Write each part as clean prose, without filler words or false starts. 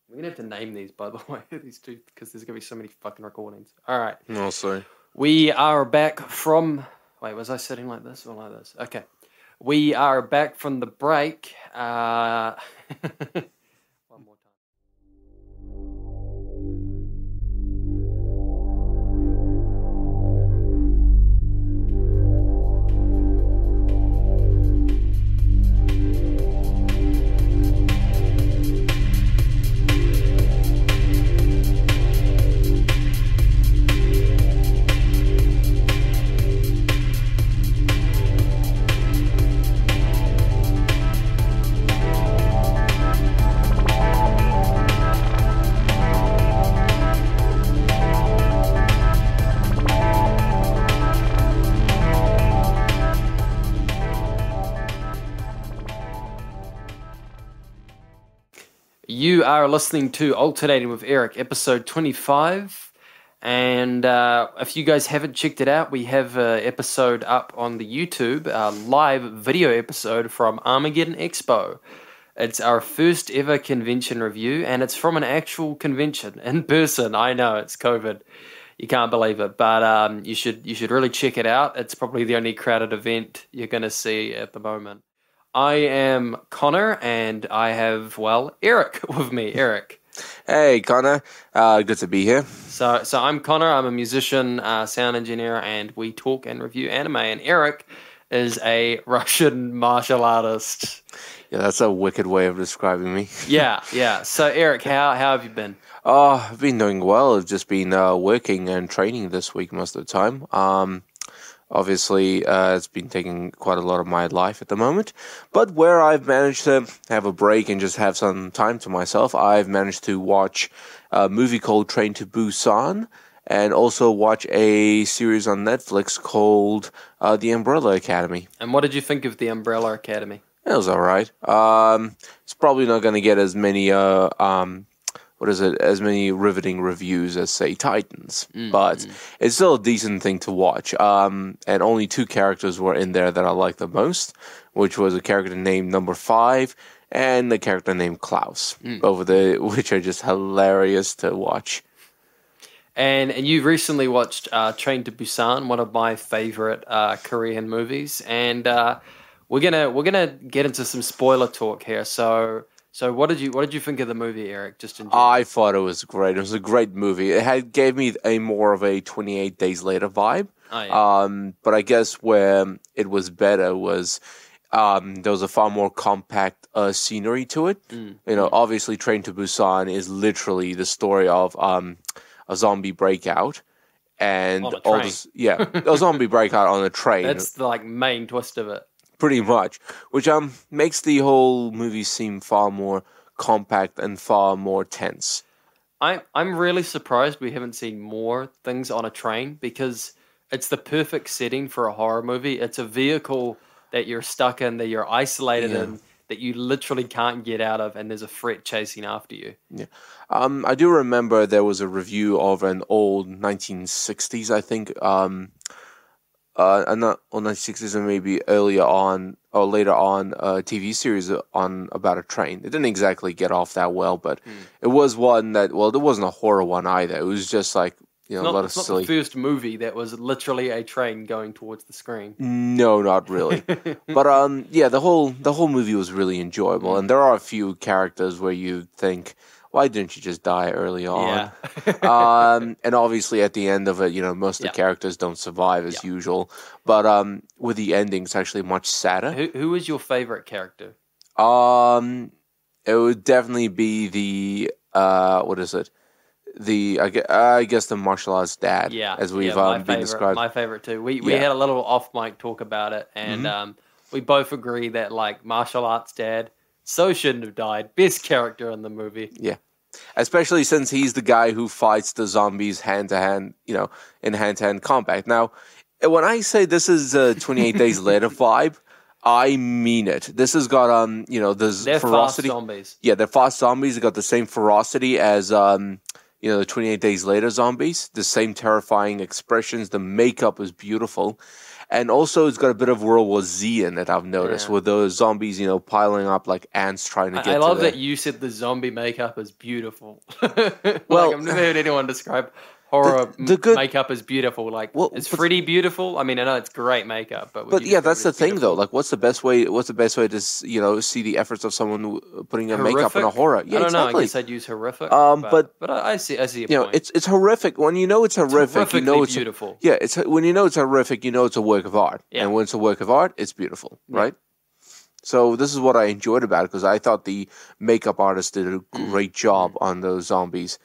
We're gonna have to name these, by the way, these two, because there's gonna be so many fucking recordings. All right. No, sorry. We are back from. Wait, was I sitting like this or like this? Okay. We are back from the break. One more time. You are listening to Alternating with Eric, episode 25. And if you guys haven't checked it out, we have an episode up on the YouTube, a live video episode from Armageddon Expo. It's our first ever convention review, and it's from an actual convention in person. I know, it's COVID. You can't believe it, but you should really check it out. It's probably the only crowded event you're going to see at the moment. I am Connor, and I have, well, Eric with me. Eric. Hey, Connor. Good to be here. So I'm Connor. I'm a musician, sound engineer, and we talk and review anime. And Eric is a Russian martial artist. Yeah, that's a wicked way of describing me. Yeah. So, Eric, how have you been? I've been doing well. I've just been working and training this week most of the time. Obviously, it's been taking quite a lot of my life at the moment. But where I've managed to have a break and just have some time to myself, I've managed to watch a movie called Train to Busan and also watch a series on Netflix called The Umbrella Academy. And what did you think of The Umbrella Academy? It was all right. It's probably not going to get as many as many riveting reviews as, say, Titans. But it's still a decent thing to watch. And only two characters were in there that I liked the most, which was a character named Number 5 and a character named Klaus, which are just hilarious to watch. And you recently watched Train to Busan, one of my favorite Korean movies. And we're gonna get into some spoiler talk here. So what did you think of the movie, Eric? Just in general? I thought it was great. It was a great movie. It gave me a more of a 28 Days Later vibe. Oh, yeah. But I guess where it was better was there was a far more compact scenery to it. Obviously, Train to Busan is literally the story of a zombie breakout. And on a all train. this, a zombie breakout on a train. That's the main twist of it. Pretty much, which makes the whole movie seem far more compact and far more tense. I'm really surprised we haven't seen more things on a train, because it's the perfect setting for a horror movie. It's a vehicle that you're stuck in, that you're isolated in, that you literally can't get out of, and there's a threat chasing after you. Yeah, I do remember there was a review of an old 1960s, I think. Not on 1960s, and maybe earlier on or later on, a TV series about a train. It didn't exactly get off that well, but it was one that, well, it wasn't a horror one either. It was just like, a lot of silly. It's not the first movie that was literally a train going towards the screen. No, not really. But the whole movie was really enjoyable, and there are a few characters where you think, why didn't you just die early on? Yeah. And obviously at the end of it, most of the characters don't survive as usual. But with the ending, it's actually much sadder. Who is your favorite character? It would definitely be the what is it? I guess the martial arts dad. Yeah, as we've been described. My favorite too. We had a little off mic talk about it, and we both agree that martial arts dad shouldn't have died. Best character in the movie. Yeah. Especially since he's the guy who fights the zombies hand-to-hand, in hand-to-hand combat. Now, when I say this is a 28 Days Later vibe, I mean it. This has got, they're ferocity. Fast zombies. Yeah, they're fast zombies. They got the same ferocity as the 28 Days Later zombies. The same terrifying expressions. The makeup is beautiful. And also, it's got a bit of World War Z in it, I've noticed, with those zombies, piling up like ants trying to get I love that you said the zombie makeup is beautiful. Well, I've never heard anyone describe horror makeup as beautiful. Is Freddy beautiful? I mean, I know it's great makeup, but that's the thing, though. Like, what's the best way to see the efforts of someone putting a makeup in a horror? Yeah, I don't know. I guess I'd use horrific. But I see your point. It's horrific. When it's horrific, it's beautiful. It's when it's horrific, it's a work of art. Yeah. And when it's a work of art, it's beautiful, right? So this is what I enjoyed about it, because I thought the makeup artist did a great job on those zombies.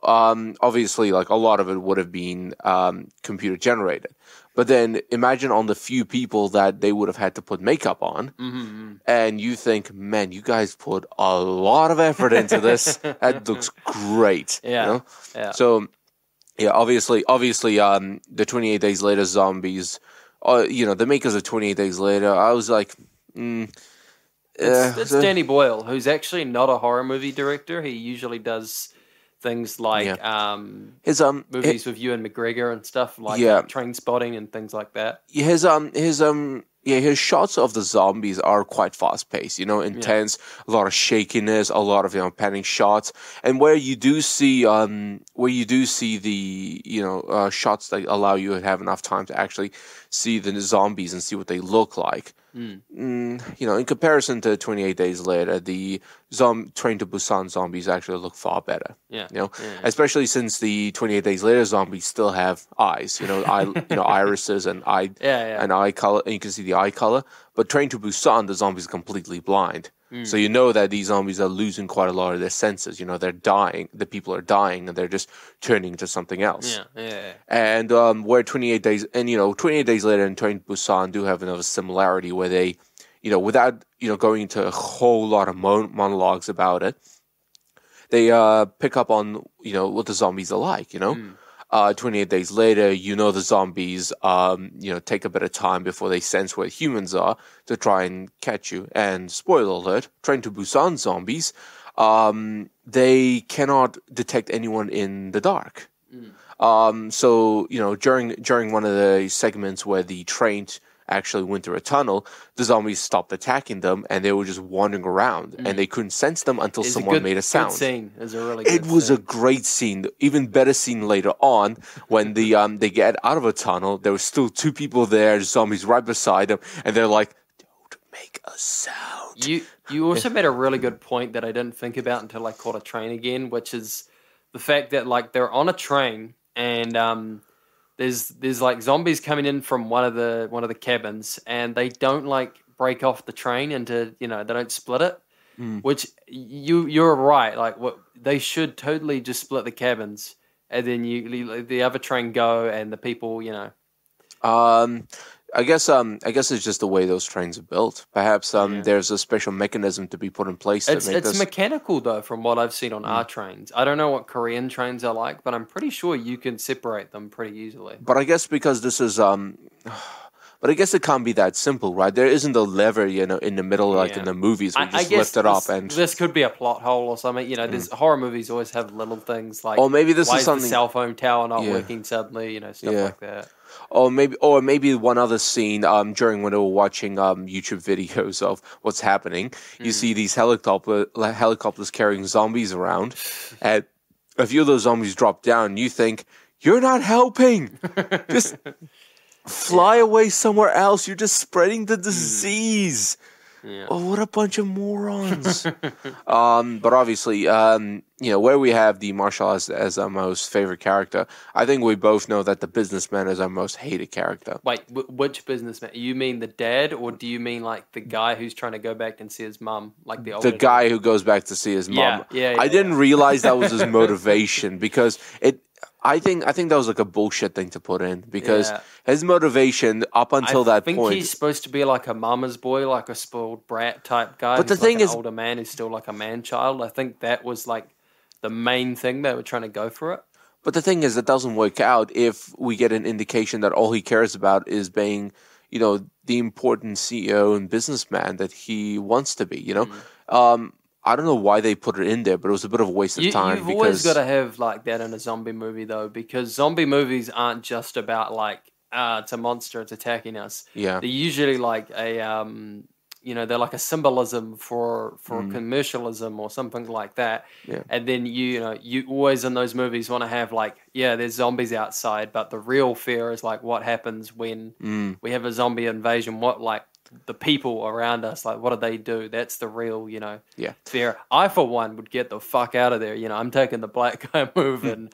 Obviously, like, a lot of it would have been computer generated. But then imagine on the few people that they would have had to put makeup on, and you think, man, you guys put a lot of effort into this. That looks great. Yeah. So, obviously, the 28 Days Later zombies, the makers of 28 Days Later, I was like, It's Danny Boyle, who's actually not a horror movie director. He usually does things like movies with Ewan McGregor and stuff, like Train Spotting and things like that. His shots of the zombies are quite fast paced, intense, a lot of shakiness, a lot of panning shots, and where you do see the shots that allow you to have enough time to actually see the zombies and see what they look like. In comparison to 28 Days Later, the Train to Busan zombies actually look far better. Especially since the 28 Days Later zombies still have eyes, irises and eye color, and you can see the eye color. But Train to Busan, the zombies are completely blind. So you know that these zombies are losing quite a lot of their senses. They're dying. The people are dying, and they're just turning into something else. And where 28 Days and 28 Days Later and Train to Busan do have another similarity where they, without going into a whole lot of monologues about it, they pick up on what the zombies are like. 28 Days Later, the zombies, take a bit of time before they sense where humans are to try and catch you. And spoiler alert, Train to Busan zombies, they cannot detect anyone in the dark. So, during one of the segments where the train actually went through a tunnel, the zombies stopped attacking them, and they were just wandering around, and they couldn't sense them until someone made a sound. Good scene. It was a really good scene. It was a great scene. Even better scene later on when they get out of a tunnel. There were still two people there, zombies right beside them, and they're like, "Don't make a sound." You also made a really good point that I didn't think about until I caught a train again, which is the fact that, like, they're on a train and there's like zombies coming in from one of the cabins, and they don't like break off the train into they don't split it. Which you're right. Like, they should totally just split the cabins, and then the other train go, and the people I guess it's just the way those trains are built. Perhaps there's a special mechanism to be put in place. It's mechanical, though, from what I've seen on our trains. I don't know what Korean trains are like, but I'm pretty sure you can separate them pretty easily. But I guess because this is but I guess it can't be that simple, right? There isn't a lever, in the middle like in the movies where you just lift it up and this could be a plot hole or something. There's horror movies always have little things like, or maybe this why is something the cell phone tower not working suddenly, stuff like that. Or maybe one other scene during when they were watching YouTube videos of what's happening. You see these helicopters carrying zombies around, and a few of those zombies drop down. And you think, you're not helping. Just fly away somewhere else. You're just spreading the disease. Oh, what a bunch of morons. But obviously, where we have the martial as our most favorite character, I think we both know that the businessman is our most hated character. Wait, which businessman? You mean the dad, or do you mean like the guy who's trying to go back and see his mum? Like the guy who goes back to see his mum. I didn't realize that was his motivation, because I think that was like a bullshit thing to put in, because his motivation up until that point, I think he's supposed to be like a mama's boy, like a spoiled brat type guy. But the thing is, an older man who's still like a man child. I think that was like the main thing they were trying to go for it. But the thing is, it doesn't work out if we get an indication that all he cares about is being, the important CEO and businessman that he wants to be. I don't know why they put it in there, but it was a bit of a waste of time. You've always got to have like that in a zombie movie, though, because zombie movies aren't just about like it's a monster, it's attacking us. Yeah. They're usually like they're like a symbolism for commercialism or something like that. Yeah. And then you always in those movies want to have like, yeah, there's zombies outside, but the real fear is like what happens when we have a zombie invasion. What like the people around us, like what do they do? That's the real, fear. I for one would get the fuck out of there. I'm taking the black guy move and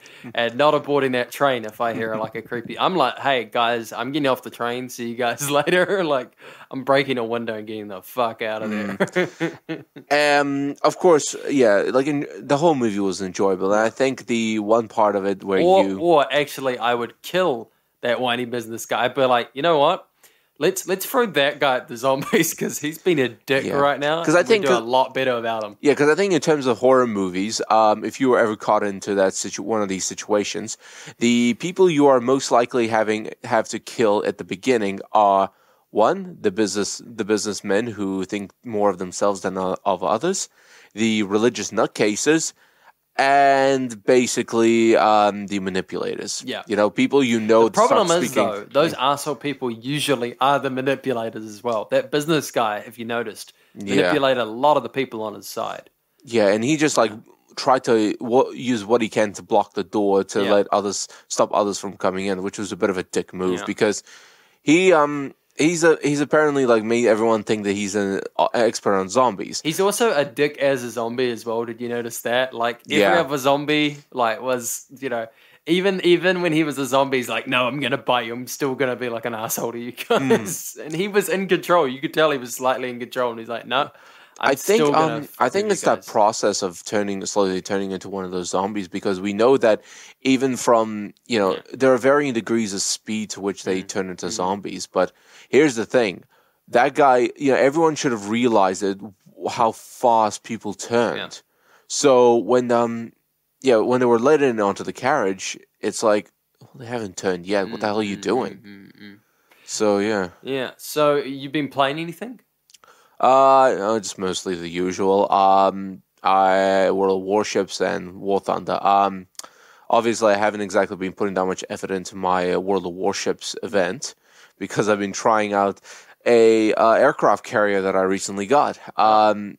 not aboarding that train if I hear like a creepy. I'm like, hey guys, I'm getting off the train. See you guys later. Like I'm breaking a window and getting the fuck out of there. Of course, yeah. Like the whole movie was enjoyable, and I think the one part of it where or actually, I would kill that whiny business guy. But like, you know what? Let's throw that guy at the zombies because he's been a dick right now. Because I think we do a lot better about him. Yeah, because I think in terms of horror movies, if you were ever caught into that one of these situations, the people you are most likely have to kill at the beginning are one, the businessmen who think more of themselves than of others, the religious nutcases, and basically the manipulators. Yeah. People The problem is, though, those asshole people usually are the manipulators as well. That business guy, if you noticed, manipulated a lot of the people on his side. Yeah, and he just tried to use what he can to block the door to stop others from coming in, which was a bit of a dick move because he's apparently like made everyone think that he's an expert on zombies. He's also a dick as a zombie as well. Did you notice that? Like every other zombie, like was even when he was a zombie, he's like, no, I'm gonna bite you. I'm still gonna be like an asshole to you guys. And he was in control. You could tell he was slightly in control. And he's like, no. I think it's that process of slowly turning into one of those zombies, because we know that even from there are varying degrees of speed to which they turn into zombies. But here's the thing: that guy, everyone should have realized how fast people turned. Yeah. So when they were let in onto the carriage, it's like, well, they haven't turned yet. What the hell are you doing? So yeah. So you've been playing anything? No, just mostly the usual. World of Warships and War Thunder. Obviously, I haven't exactly been putting that much effort into my World of Warships event because I've been trying out a aircraft carrier that I recently got.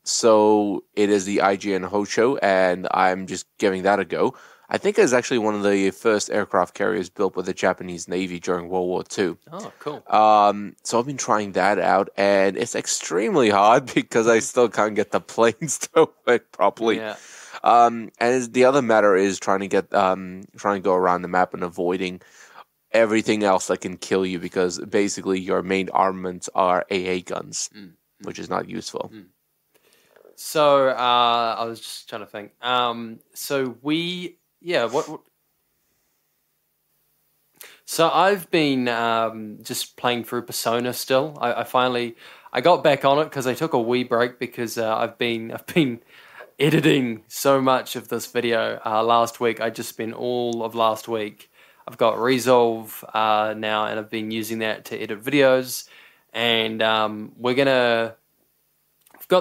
So it is the IGN Hocho, and I'm just giving that a go. I think it's actually one of the first aircraft carriers built by the Japanese Navy during World War II. Oh, cool. So I've been trying that out, and it's extremely hard because I still can't get the planes to work properly. Yeah. And the other matter is trying to go around the map and avoiding everything else that can kill you, because basically your main armaments are AA guns, which is not useful. So I was just trying to think. So I've been just playing through Persona still. I got back on it because I took a wee break because I've been editing so much of this video. Last week I just spent all of last week. I've got Resolve now, and I've been using that to edit videos. And we've got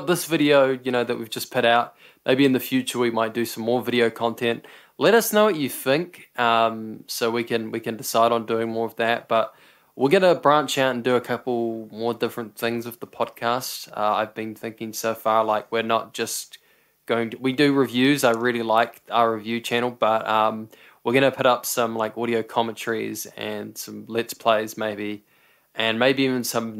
this video, that we've just put out. Maybe in the future we might do some more video content. Let us know what you think, so we can decide on doing more of that. But we're gonna branch out and do a couple more different things with the podcast. I've been thinking so far, like we're not just we do reviews. I really like our review channel, but we're gonna put up some like audio commentaries and some let's plays maybe. And maybe even some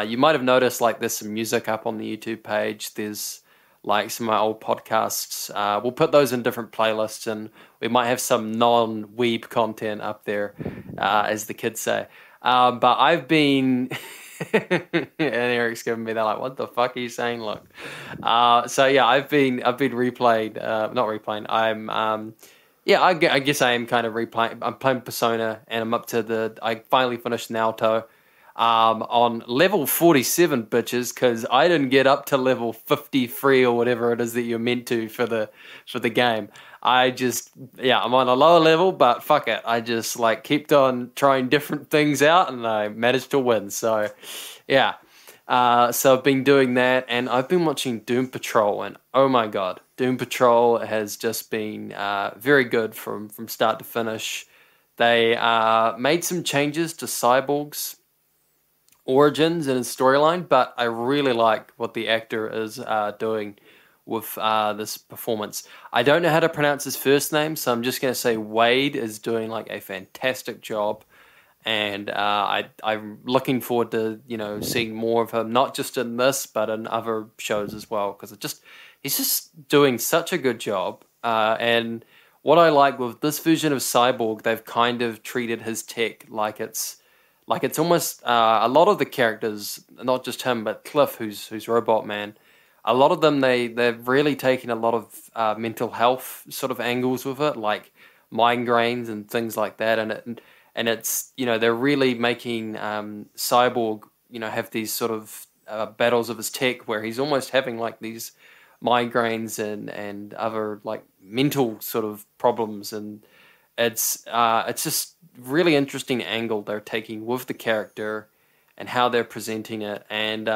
you might have noticed like there's some music up on the YouTube page. There's like some of my old podcasts. We'll put those in different playlists, and we might have some non-weeb content up there, as the kids say. But I've been, and Eric's giving me that like, what the fuck are you saying? Look, so yeah, I've been not replaying. I guess I am kind of replaying. I'm playing Persona, and I'm up to I finally finished Naruto on level 47, bitches, because I didn't get up to level 53 or whatever it is that you're meant to for the game. I'm on a lower level, but fuck it. I just kept on trying different things out, and I managed to win. So, yeah. So I've been doing that, and I've been watching Doom Patrol, and oh my god, Doom Patrol has just been very good from start to finish. They made some changes to Cyborg's origins and his storyline, but I really like what the actor is doing with this performance. I don't know how to pronounce his first name, so I'm just going to say Wade is doing like a fantastic job, and I'm looking forward to seeing more of him, not just in this but in other shows as well, because he's just doing such a good job. And what I like with this version of Cyborg, they've kind of treated his tech like it's almost a lot of the characters, not just him, but Cliff, who's Robot Man. A lot of them they've really taken a lot of mental health sort of angles with it, like migraines and things like that, and it's they're really making Cyborg have these sort of battles of his tech where he's almost having like these migraines and other like mental sort of problems, and it's just really interesting angle they're taking with the character and how they're presenting it. And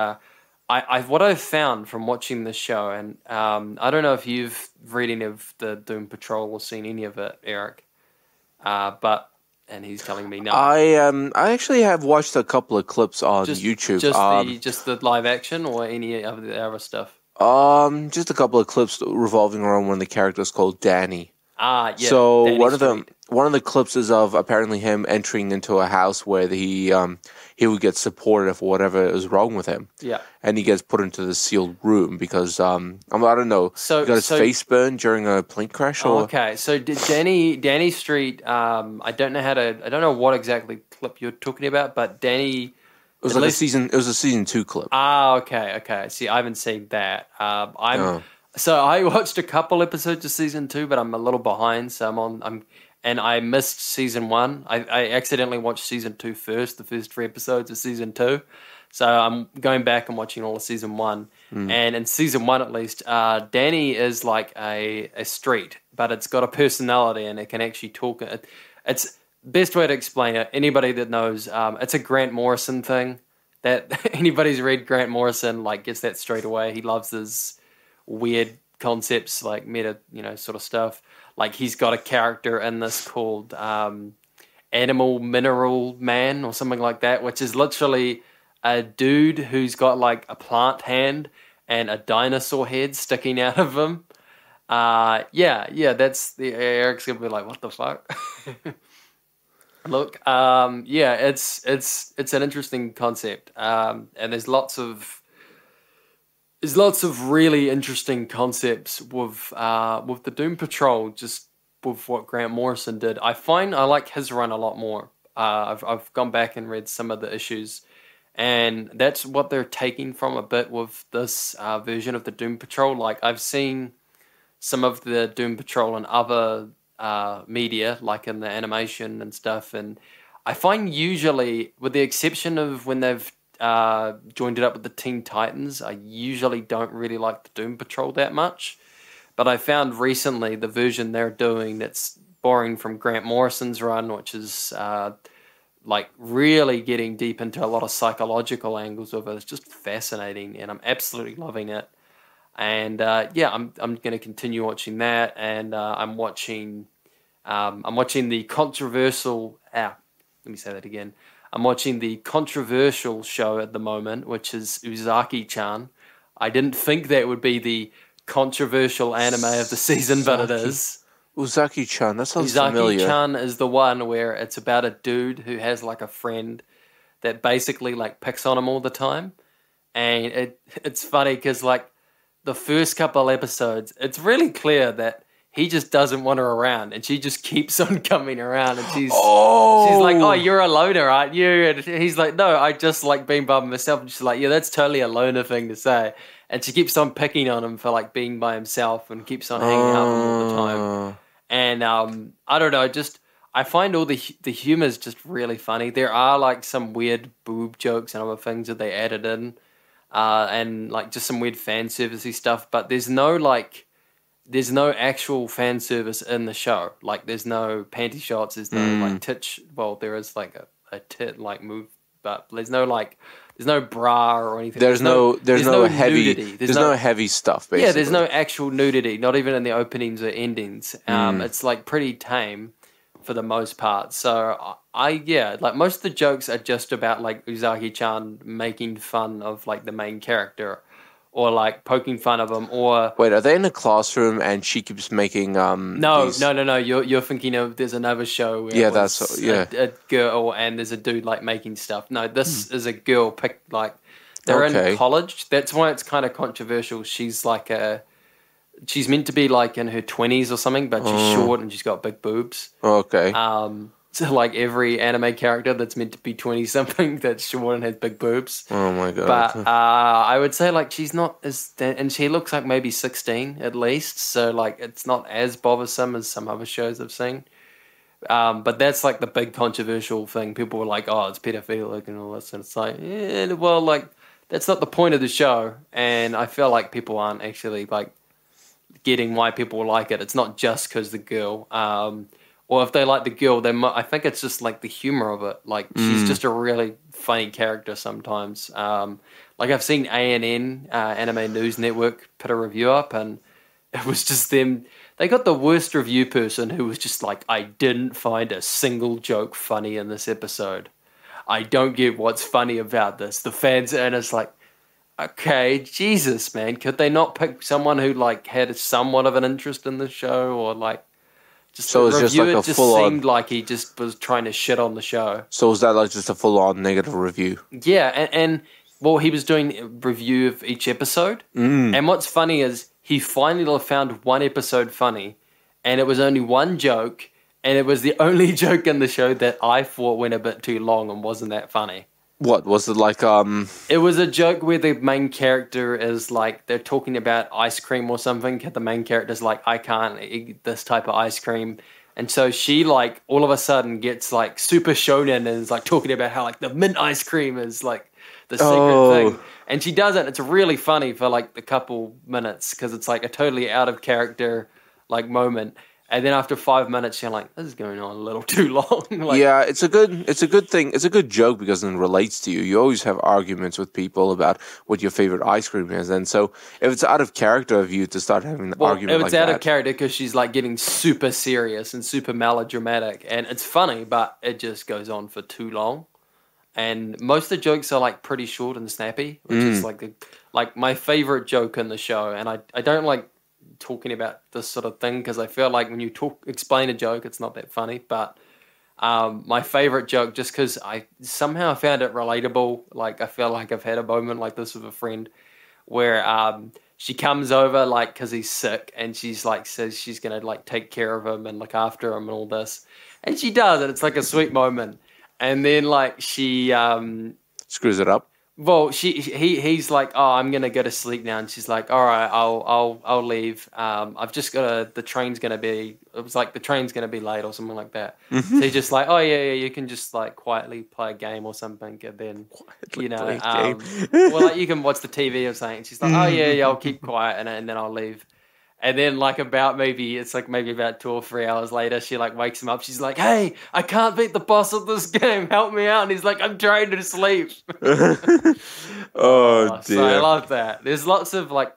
what I've found from watching this show, and I don't know if you've read any of the Doom Patrol or seen any of it, Eric, and he's telling me no. I actually have watched a couple of clips on YouTube. Just the live action or any of the other stuff. Just a couple of clips revolving around one of the characters called Danny. Yeah. So Danny one of the clips is of apparently him entering into a house where he would get supported for whatever is wrong with him. Yeah. And he gets put into the sealed room because I don't know. So he got his face burned during a plane crash. Okay. So did Danny Street? I don't know what exactly clip you're talking about, but Danny. It was It was a season 2 clip. Okay. See, I haven't seen that. So I watched a couple episodes of season 2, but I'm a little behind. So and I missed season 1. I accidentally watched season 2 first, the first 3 episodes of season 2. So I'm going back and watching all of season 1. And in season 1, at least, Danny is like a street, but it's got a personality and it can actually talk. It's best way to explain it. Anybody that knows, it's a Grant Morrison thing. That anybody's read Grant Morrison like gets that straight away. He loves his weird concepts like meta, sort of stuff. Like he's got a character in this called Animal Mineral Man or something like that, which is literally a dude who's got like a plant hand and a dinosaur head sticking out of him. That's the Eric's gonna be like, what the fuck? Look, it's an interesting concept, and there's lots of really interesting concepts with the Doom Patrol, just with what Grant Morrison did. I find I like his run a lot more. I've gone back and read some of the issues, and that's what they're taking from a bit with this version of the Doom Patrol. Like I've seen some of the Doom Patrol in other media, like in the animation and stuff, and I find usually, with the exception of when they've joined it up with the Teen Titans, I usually don't really like the Doom Patrol that much. But I found recently the version they're doing that's borrowing from Grant Morrison's run, which is like really getting deep into a lot of psychological angles of it. It's just fascinating, and I'm absolutely loving it. And I'm going to continue watching that, and I'm watching the controversial. Let me say that again. I'm watching the controversial show at the moment, which is Uzaki-chan. I didn't think that would be the controversial anime of the season, but it is. Uzaki-chan, that sounds familiar. Uzaki-chan is the one where it's about a dude who has like a friend that basically like picks on him all the time, and it's funny because like the first couple episodes, it's really clear that he just doesn't want her around, and she just keeps on coming around, and she's like, "Oh, you're a loner, aren't you?" And he's like, "No, I just like being by myself." And she's like, "Yeah, that's totally a loner thing to say." And she keeps on picking on him for like being by himself and keeps on hanging out with him all the time. And I don't know, I find all the humor is just really funny. There are like some weird boob jokes and other things that they added in, and like just some weird fan servicey stuff. But there's no actual fan service in the show. Like there's no panty shots. There's no like tit. Well, there is like a tit like move, but there's no like There's no bra or anything. There's no heavy nudity. There's no heavy stuff. Basically, yeah. There's no actual nudity. Not even in the openings or endings. It's like pretty tame for the most part. So like most of the jokes are just about like Uzaki-chan making fun of like the main character, or like poking fun of him, or wait, are they in a classroom and she keeps making no. You're thinking of there's another show where yeah, it was that's yeah. a girl and there's a dude like making stuff. No, this is a girl picked like they're in college. That's why it's kind of controversial. She's meant to be like in her 20s or something, but she's short and she's got big boobs. Okay. So like every anime character that's meant to be 20 something that's short and has big boobs. Oh my god. But I would say like she's not and she looks like maybe 16 at least. So like it's not as bothersome as some other shows I've seen. But that's like the big controversial thing. People were like, oh, it's pedophilic and all this. And it's like, yeah, well, like that's not the point of the show. And I feel like people aren't actually like getting why people like it. It's not just because the girl. Or if they like the girl, I think it's just like the humor of it. Like she's just a really funny character sometimes. Like I've seen ANN, Anime News Network, put a review up, and it was just them. They got the worst review person who was just like, I didn't find a single joke funny in this episode. I don't get what's funny about this. The fans, and it's like, okay, Jesus, man, could they not pick someone who like had somewhat of an interest in the show, or like? So it's just like a full on. Seemed like he just was trying to shit on the show. So is that like just a full on negative review? Yeah, and well, he was doing a review of each episode. And what's funny is he finally found one episode funny, and it was only one joke, and it was the only joke in the show that I thought went a bit too long and wasn't that funny. What was it like? It was a joke where the main character is like they're talking about ice cream or something. The main character's like, I can't eat this type of ice cream, and so she like all of a sudden gets like super shonen and is like talking about how like the mint ice cream is like the secret thing, and she does it. It's really funny for like a couple minutes because it's like a totally out of character like moment. And then after 5 minutes, you're like, "This is going on a little too long." Like, yeah, it's a good thing. It's a good joke because it relates to you. You always have arguments with people about what your favorite ice cream is, and so if it's out of character of you to start having an argument, if it's out of character because she's like getting super serious and super melodramatic, and it's funny, but it just goes on for too long. And most of the jokes are like pretty short and snappy, which is like my favorite joke in the show. And I don't like talking about this sort of thing because I feel like when you explain a joke, it's not that funny. But my favorite joke, just because I somehow found it relatable, like I feel like I've had a moment like this with a friend where she comes over like because he's sick, and she's like says she's gonna like take care of him and look after him and all this, and she does, and it's like a sweet moment. And then like she screws it up. Well, he's like, oh, I'm gonna go to sleep now, and she's like, all right, I'll leave. I've just got the train's gonna be. It was like the train's gonna be late or something like that. So he's just like, oh yeah, you can just like quietly play a game or something, and then Quietly play a game. well, like you can watch the TV or something. And she's like, oh yeah, I'll keep quiet, and then I'll leave. And then like maybe about 2 or 3 hours later, she like wakes him up. She's like, hey, I can't beat the boss of this game. Help me out. And he's like, I'm trying to sleep. Oh dear. So I love that. There's lots of like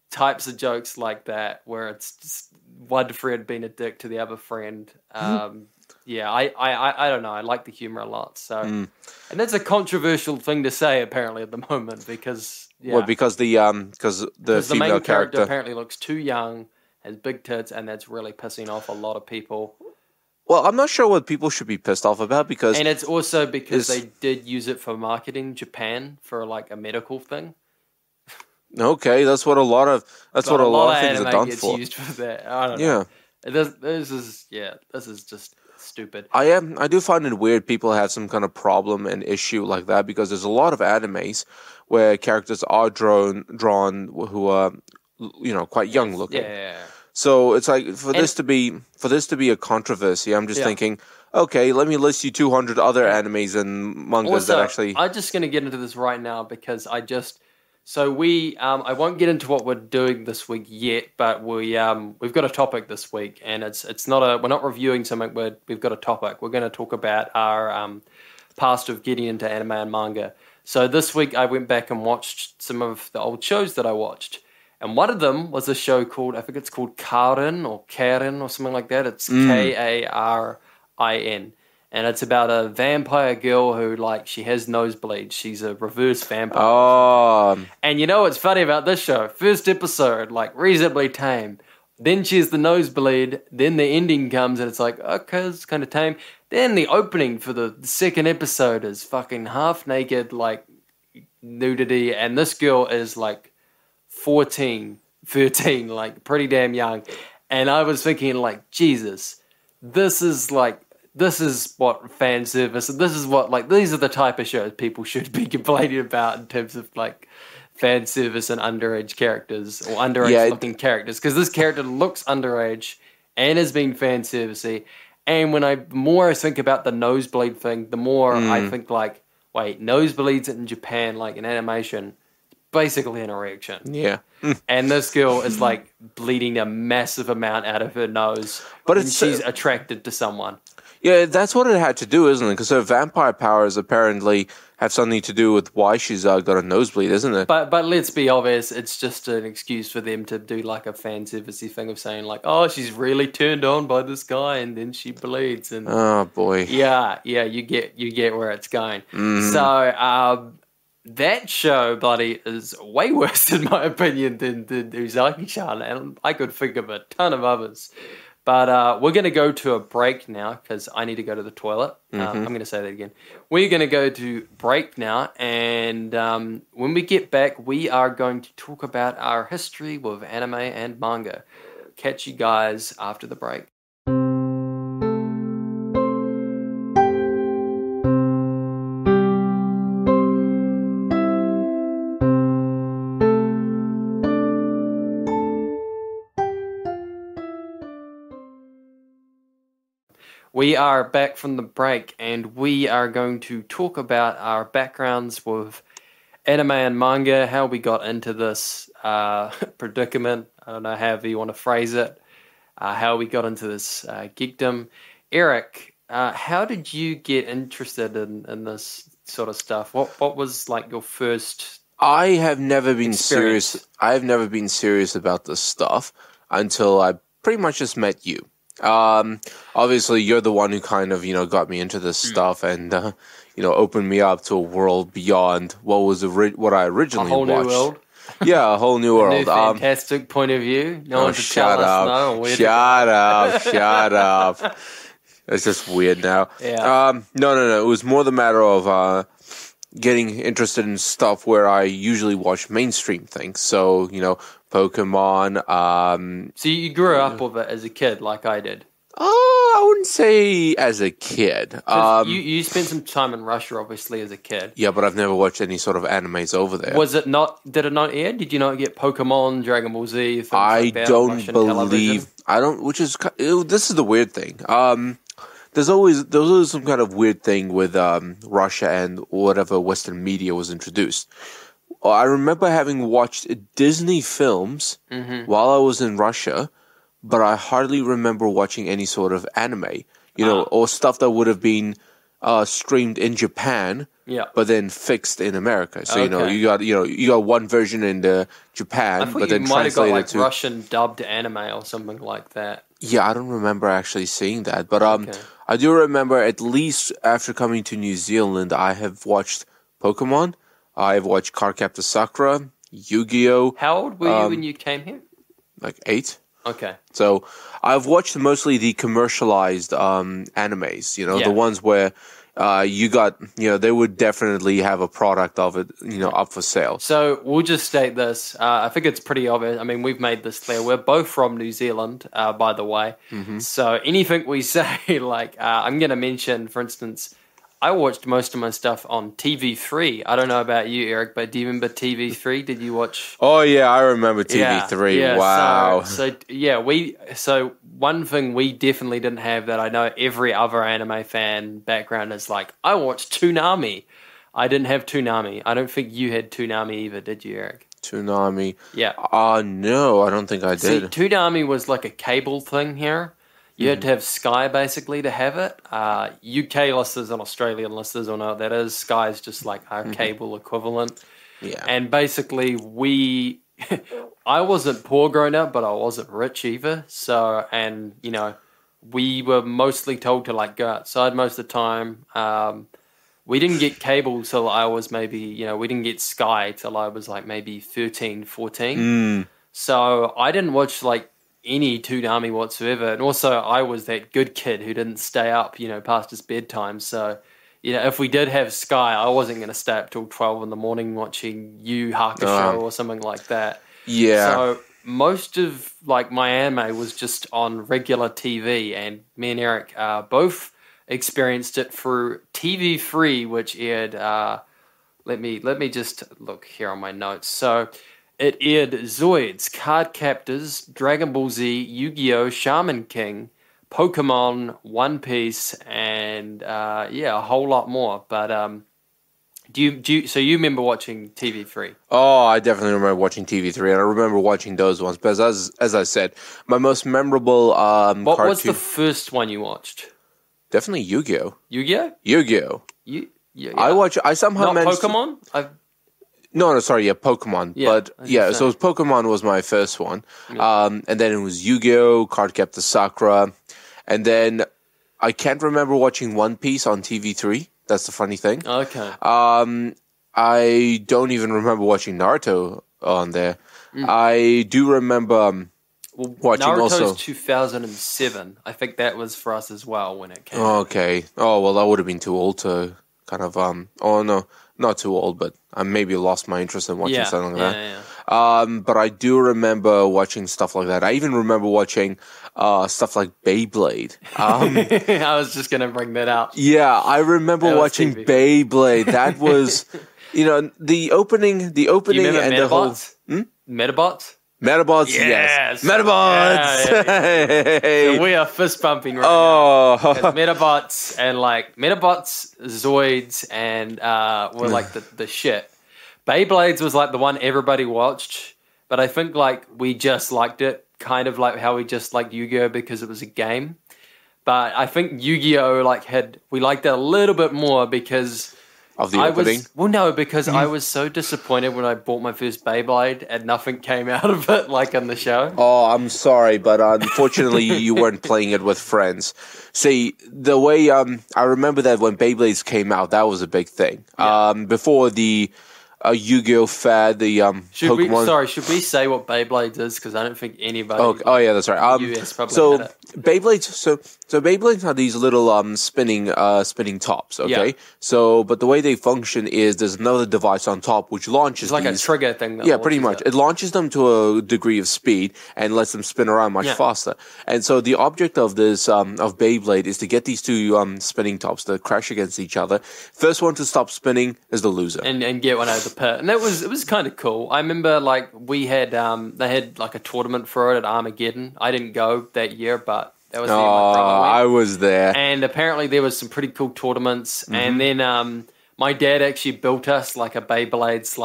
types of jokes like that where it's just one friend being a dick to the other friend. Yeah, I don't know. I like the humor a lot. So, and that's a controversial thing to say apparently at the moment because. Yeah. Well, because the female main character apparently looks too young, has big tits, and that's really pissing off a lot of people. Well, I'm not sure what people should be pissed off about because... And it's also because they did use it for marketing in Japan for like a medical thing. Okay, that's what a lot of things are done gets for. Used for that. I don't know. This is just stupid. I do find it weird people have some kind of problem and issue like that because there's a lot of animes where characters are drawn who are quite young looking. Yeah. So it's like for this to be a controversy, I'm just thinking, okay, let me list you 200 other animes and mangas also, that actually. I'm just going to get into this right now because I won't get into what we're doing this week yet, but we've got a topic this week, and we're not reviewing something. We've got a topic. We're going to talk about our past of getting into anime and manga. So this week I went back and watched some of the old shows that I watched. And one of them was a show called, I think it's called Karen or something like that. It's Karin. And it's about a vampire girl who, like, she has nosebleeds. She's a reverse vampire. Oh. And you know what's funny about this show? First episode, like, reasonably tame. Then she has the nosebleed. Then the ending comes and it's like, okay, it's kind of tame. Then the opening for the second episode is fucking half naked, like, nudity. And this girl is, like, 14, 13, like, pretty damn young. And I was thinking, like, Jesus, this is what fan service, this is what, like, these are the type of shows people should be complaining about in terms of, like, fan service and underage characters, or underage looking characters, because this character looks underage and has been fan servicey. And the more I think about the nosebleed thing, the more I think, like, wait, nosebleeds in Japan, like, in animation, basically an erection. Yeah. And this girl is, like, bleeding a massive amount out of her nose, but she's attracted to someone. Yeah, that's what it had to do, isn't it? Because her vampire powers apparently have something to do with why she's got a nosebleed, isn't it? But let's be obvious, it's just an excuse for them to do, like, a fan servicey thing of saying, like, oh, she's really turned on by this guy and then she bleeds. And oh, boy. Yeah, you get where it's going. So, that show, buddy, is way worse, in my opinion, than Uzaki-chan, and I could think of a ton of others. But we're going to go to a break now because I need to go to the toilet. I'm going to say that again. We're going to go to break now, and when we get back, we are going to talk about our history with anime and manga. Catch you guys after the break. We are back from the break, and we are going to talk about our backgrounds with anime and manga, how we got into this predicament, I don't know however you want to phrase it, how we got into this geekdom. Eric, how did you get interested in this sort of stuff? What was, like, your first I have never been experience? serious. I have never been serious about this stuff until I pretty much just met you. Obviously you're the one who kind of, got me into this stuff and, opened me up to a world beyond what was what I originally watched. A whole new world? Yeah, a whole new world. A new fantastic point of view. No one to shut tell up. us no. Shut up. It's just weird now. Yeah. No. It was more the matter of, getting interested in stuff where I usually watch mainstream things. So, Pokemon. So you grew up with it as a kid, like I did? I wouldn't say as a kid. You spent some time in Russia, obviously, as a kid. Yeah, but I've never watched any sort of animes over there. Did it not air? Did you not get Pokemon, Dragon Ball Z, things I like that, don't Russian believe. television? This is the weird thing. There's always some kind of weird thing with Russia and whatever Western media was introduced. I remember having watched Disney films while I was in Russia, but I hardly remember watching any sort of anime, or stuff that would have been streamed in Japan, but then fixed in America. So you got one version in Japan, but then you might have got, like, to Russian dubbed anime or something like that. Yeah, I don't remember actually seeing that, but I do remember, at least after coming to New Zealand, I have watched Pokemon. I've watched Cardcaptor Sakura, Yu-Gi-Oh! How old were you when you came here? Like 8. Okay. So I've watched mostly the commercialized animes, the ones where they would definitely have a product of it, up for sale. So we'll just state this. I think it's pretty obvious. I mean, we've made this clear. We're both from New Zealand, by the way. So anything we say, like, I'm going to mention, for instance, I watched most of my stuff on TV3. I don't know about you, Eric, but do you remember TV3? Did you watch? Oh yeah, I remember TV3. Yeah, wow. So one thing we definitely didn't have that I know every other anime fan background is, like, I watched Toonami. I didn't have Toonami. I don't think you had Toonami either, did you, Eric? Toonami. Yeah. No, I don't think I did. See, Toonami was like a cable thing here. You had to have Sky basically to have it. UK listeners and Australian listeners will know what that is. Sky is just like our cable equivalent. Yeah. And basically I wasn't poor growing up, but I wasn't rich either. So, and you know, we were mostly told to like go outside most of the time. We didn't get cable till I was maybe, we didn't get Sky till I was like maybe 13, 14. So I didn't watch like any Toonami whatsoever. And also I was that good kid who didn't stay up, past his bedtime. So, if we did have Sky, I wasn't going to stay up till 12 in the morning watching Yu Hakusho or something like that. Yeah. So most of like my anime was just on regular TV, and me and Eric both experienced it through TV3, which aired. Let me just look here on my notes. So it aired Zoids, Card Captors, Dragon Ball Z, Yu-Gi-Oh, Shaman King, Pokemon, One Piece, and a whole lot more. But so you remember watching TV3? Oh, I definitely remember watching TV3, and I remember watching those ones. But as I said, my most memorable What cartoon... was the first one you watched? Definitely Yu-Gi-Oh. Yu-Gi-Oh? Yu-Gi-Oh. Yeah. I somehow Not managed... Pokemon? No, sorry, Pokemon. Yeah, but yeah, so Pokemon was my first one. Yeah. And then it was Yu-Gi-Oh, Cardcaptor Sakura. And then I can't remember watching One Piece on TV3. That's the funny thing. Okay. I don't even remember watching Naruto on there. I do remember watching Naruto's also... 2007. I think that was for us as well when it came out. Okay. Oh, well, I would have been too old to kind of... Oh, no. Not too old, but I maybe lost my interest in watching something like that. Yeah. But I do remember watching stuff like that. I even remember watching stuff like Beyblade. I was just going to bring that up. Yeah, I remember watching Beyblade. That was, the opening You remember and Metabots? the whole... Metabots? Metabots, yes. Metabots! Yeah. So we are fist bumping right now. Metabots and Metabots, Zoids, and were like the shit. Beyblades was like the one everybody watched, but I think like we just liked it, kind of like how we just liked Yu-Gi-Oh because it was a game. But I think Yu-Gi-Oh we liked it a little bit more because of the opening? Because I was so disappointed when I bought my first Beyblade and nothing came out of it, like on the show. Oh, I'm sorry, but unfortunately you weren't playing it with friends. See, the way I remember that when Beyblades came out, that was a big thing. Yeah. Before the Yu-Gi-Oh fad, the Pokemon... Should we say what Beyblades is? Because I don't think anybody... Oh, yeah, that's right. US probably had it. Beyblades, so Beyblades are these little spinning tops, okay? Yeah. So, but the way they function is there's another device on top which launches It's like a trigger thing. Yeah, pretty much. It launches them to a degree of speed and lets them spin around much faster. And so the object of this of Beyblade is to get these two spinning tops to crash against each other. First one to stop spinning is the loser. And get one out of the pit. And it was kind of cool. I remember we had they had like a tournament for it at Armageddon. I didn't go that year, but that was I was there. And apparently there was some pretty cool tournaments. And then my dad actually built us like a Beyblades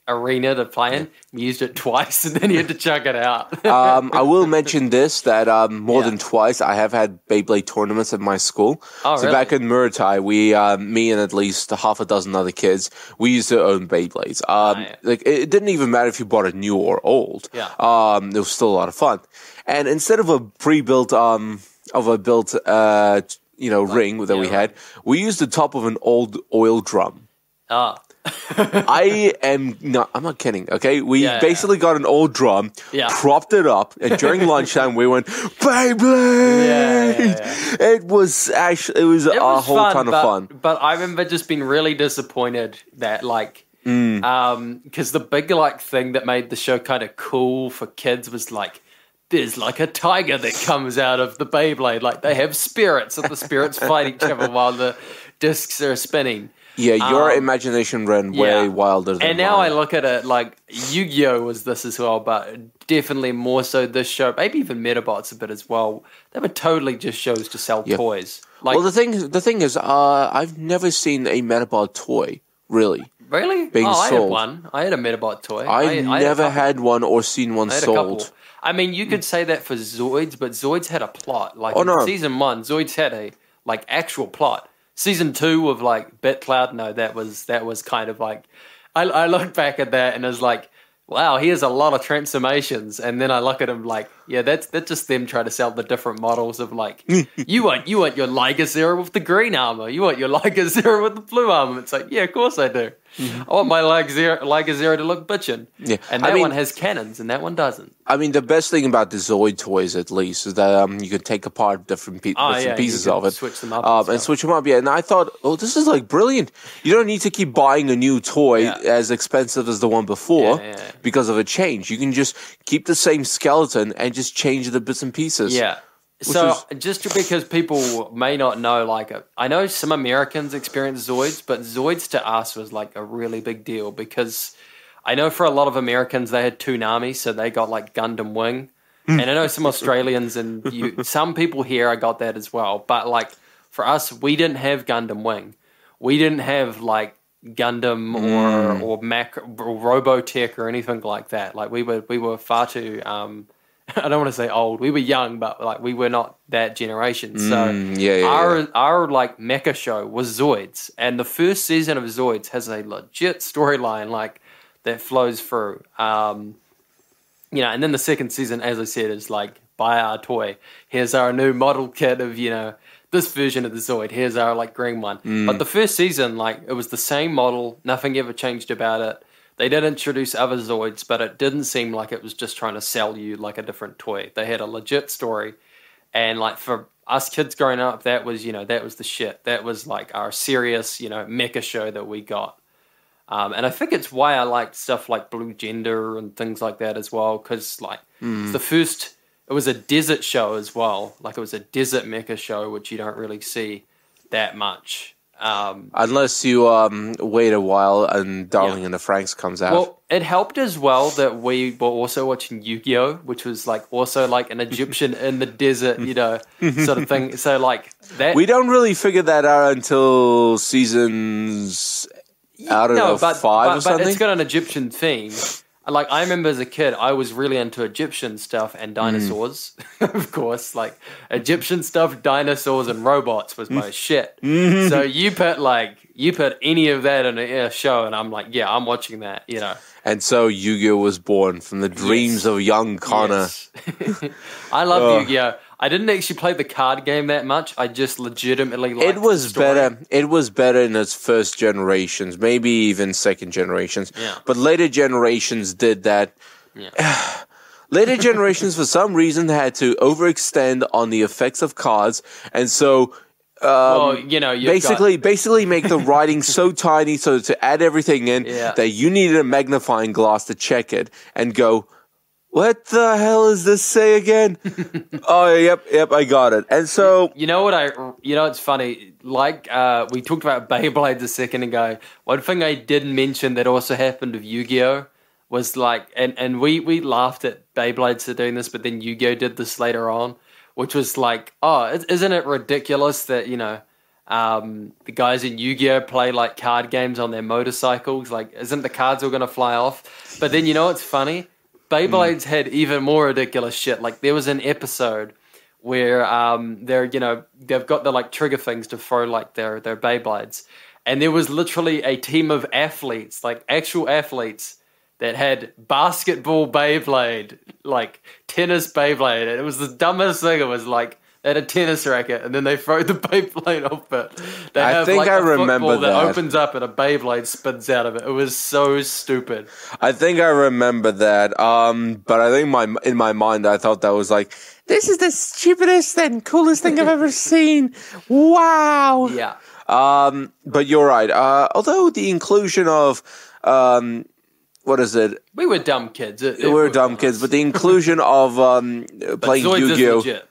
arena to play in. We used it twice and then he had to chuck it out. I will mention this, that more than twice I have had Beyblade tournaments at my school. Oh, so really? back in Muritai, me and at least half a dozen other kids, we used to own Beyblades. It didn't even matter if you bought it new or old. Yeah. It was still a lot of fun. And instead of a pre-built ring that we had, we used the top of an old oil drum. I'm not kidding, okay? We basically got an old drum, propped it up, and during lunchtime we went, Beyblade! It was a whole ton of fun. But I remember just being really disappointed that because the big thing that made the show kind of cool for kids was there's a tiger that comes out of the Beyblade. They have spirits, and the spirits fight each other while the discs are spinning. Yeah, your imagination ran way wilder than And now mine. I look at it Yu-Gi-Oh was this as well, but definitely more so this show. Maybe even Metabots a bit as well. They were totally just shows to sell toys. Well, the thing is, I've never seen a Metabot toy, really. Really? being I had sold. one. I had a Metabot toy. I never had one or seen one I had a couple. sold. I mean, you could say that for Zoids, but Zoids had a plot. Like Oh, in no. season 1, Zoids had a like actual plot. Season 2 of like BitCloud, no, that was kind of like I look back at that and it's like, wow, he has a lot of transformations. And then I look at him like, yeah, that's just them trying to sell the different models of like, you want your Liga Zero with the green armor, you want your Liga Zero with the blue armor. It's like, yeah, of course I do. I want my Liga Zero to look bitchin'. Yeah. And that one has cannons and that one doesn't. I mean, the best thing about the Zoid toys, at least, is that you can take apart different bits and pieces of it, switch them up and switch them up. Yeah, and I thought, oh, this is like brilliant. You don't need to keep buying a new toy as expensive as the one before because of a change. You can just keep the same skeleton and just change the bits and pieces. Yeah. So just because people may not know, like, I know some Americans experience Zoids, but Zoids to us was like a really big deal because I know for a lot of Americans they had Toonami, so they got like Gundam Wing, and I know some Australians and some people here I got that as well. But like for us, we didn't have Gundam Wing, we didn't have like Gundam or Mac or Robotech or anything like that. Like we were far too. I don't want to say old. We were young, but like we were not that generation. So our like mecha show was Zoids, and the first season of Zoids has a legit storyline like that flows through. And then the second season, as I said, is like buy our toy. Here's our new model kit of this version of the Zoid. Here's our like green one. But the first season, like it was the same model. Nothing ever changed about it. They did introduce other Zoids, but it didn't seem like it was just trying to sell you like a different toy. They had a legit story. And like for us kids growing up, that was the shit. That was like our serious, mecha show that we got. And I think it's why I liked stuff like Blue Gender and things like that as well. Because like it's the first, it was a desert show as well. Like it was a desert mecha show, which you don't really see that much. Unless you wait a while and Darling in the Franxx comes out. Well, it helped as well that we were also watching Yu-Gi-Oh, which was like also like an Egyptian in the desert, sort of thing. So like that. We don't really figure that out until seasons I don't know, 5 or something. But it's got an Egyptian theme. Like, I remember as a kid, I was really into Egyptian stuff and dinosaurs, of course. Like, Egyptian stuff, dinosaurs, and robots was my shit. So you put any of that in a show, and I'm like, yeah, I'm watching that, And so Yu-Gi-Oh was born from the dreams of young Connor. Yes. I love Yu-Gi-Oh! I didn't actually play the card game that much. I just legitimately liked it was the story. better. It was better in its first generations, maybe even second generations. Yeah. But later generations did that. Yeah. Later generations, for some reason, had to overextend on the effects of cards, and so basically make the writing so tiny, so to add everything in that you needed a magnifying glass to check it and go, what the hell does this say again? Oh, yep, I got it. And so it's funny. Like we talked about Beyblades a second ago. One thing I didn't mention that also happened with Yu-Gi-Oh was like, and we laughed at Beyblades for doing this, but then Yu-Gi-Oh did this later on, which was like, oh, isn't it ridiculous that the guys in Yu-Gi-Oh play like card games on their motorcycles? Like, isn't the cards all going to fly off? But then what's funny? Beyblades had even more ridiculous shit. Like there was an episode where they've got the like trigger things to throw like their Beyblades, and there was literally a team of athletes, like actual athletes, that had basketball Beyblade, like tennis Beyblade, and it was the dumbest thing. It was like they had a tennis racket, and then they throw the Beyblade off it. I think I remember that opens up and a Beyblade spins out of it. It was so stupid. I think I remember that. But I think in my mind, I thought that was like, this is the stupidest and coolest thing I've ever seen. Wow. Yeah. But you're right. Although the inclusion of what is it? We were dumb kids. We were dumb kids, but the inclusion of playing Yu-Gi-Oh.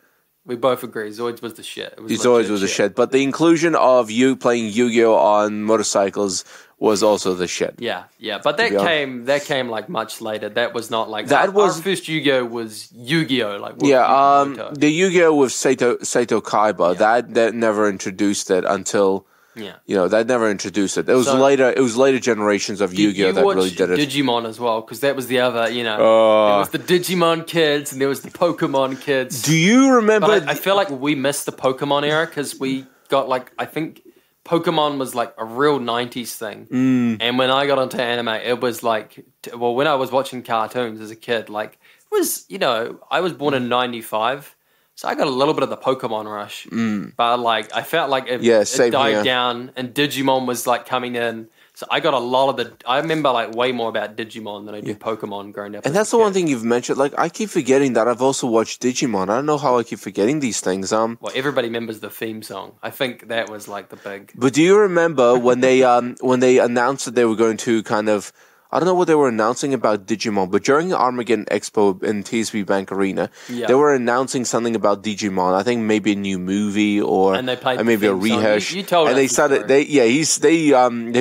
We both agree. Zoids was the shit. Zoids was the shit. But the inclusion of you playing Yu-Gi-Oh on motorcycles was also the shit. Yeah. But that came like much later. That was not like our first Yu-Gi-Oh was Yu-Gi-Oh. Like the Yu-Gi-Oh with Sato Kaiba that never introduced it until Yeah. That never introduced it. It was later generations of Yu-Gi-Oh that really did it. Digimon as well, because that was the other, there was the Digimon kids and there was the Pokemon kids. Do you remember? But I feel like we missed the Pokemon era because we got I think Pokemon was like a real 90s thing. And when I got into anime, it was when I was watching cartoons as a kid, it was, I was born in 95. So I got a little bit of the Pokemon rush, but I felt like it died down, and Digimon was coming in. So I got a lot of I remember way more about Digimon than I did Pokemon growing up. And that's the one thing you've mentioned. I keep forgetting that I've also watched Digimon. I don't know how I keep forgetting these things. Well, everybody remembers the theme song. I think that was the big. But do you remember when they announced that they were going to kind of? I don't know what they were announcing about Digimon, but during the Armageddon Expo in TSB Bank Arena, they were announcing something about Digimon. I think maybe a new movie or maybe a rehash. You told and they started. They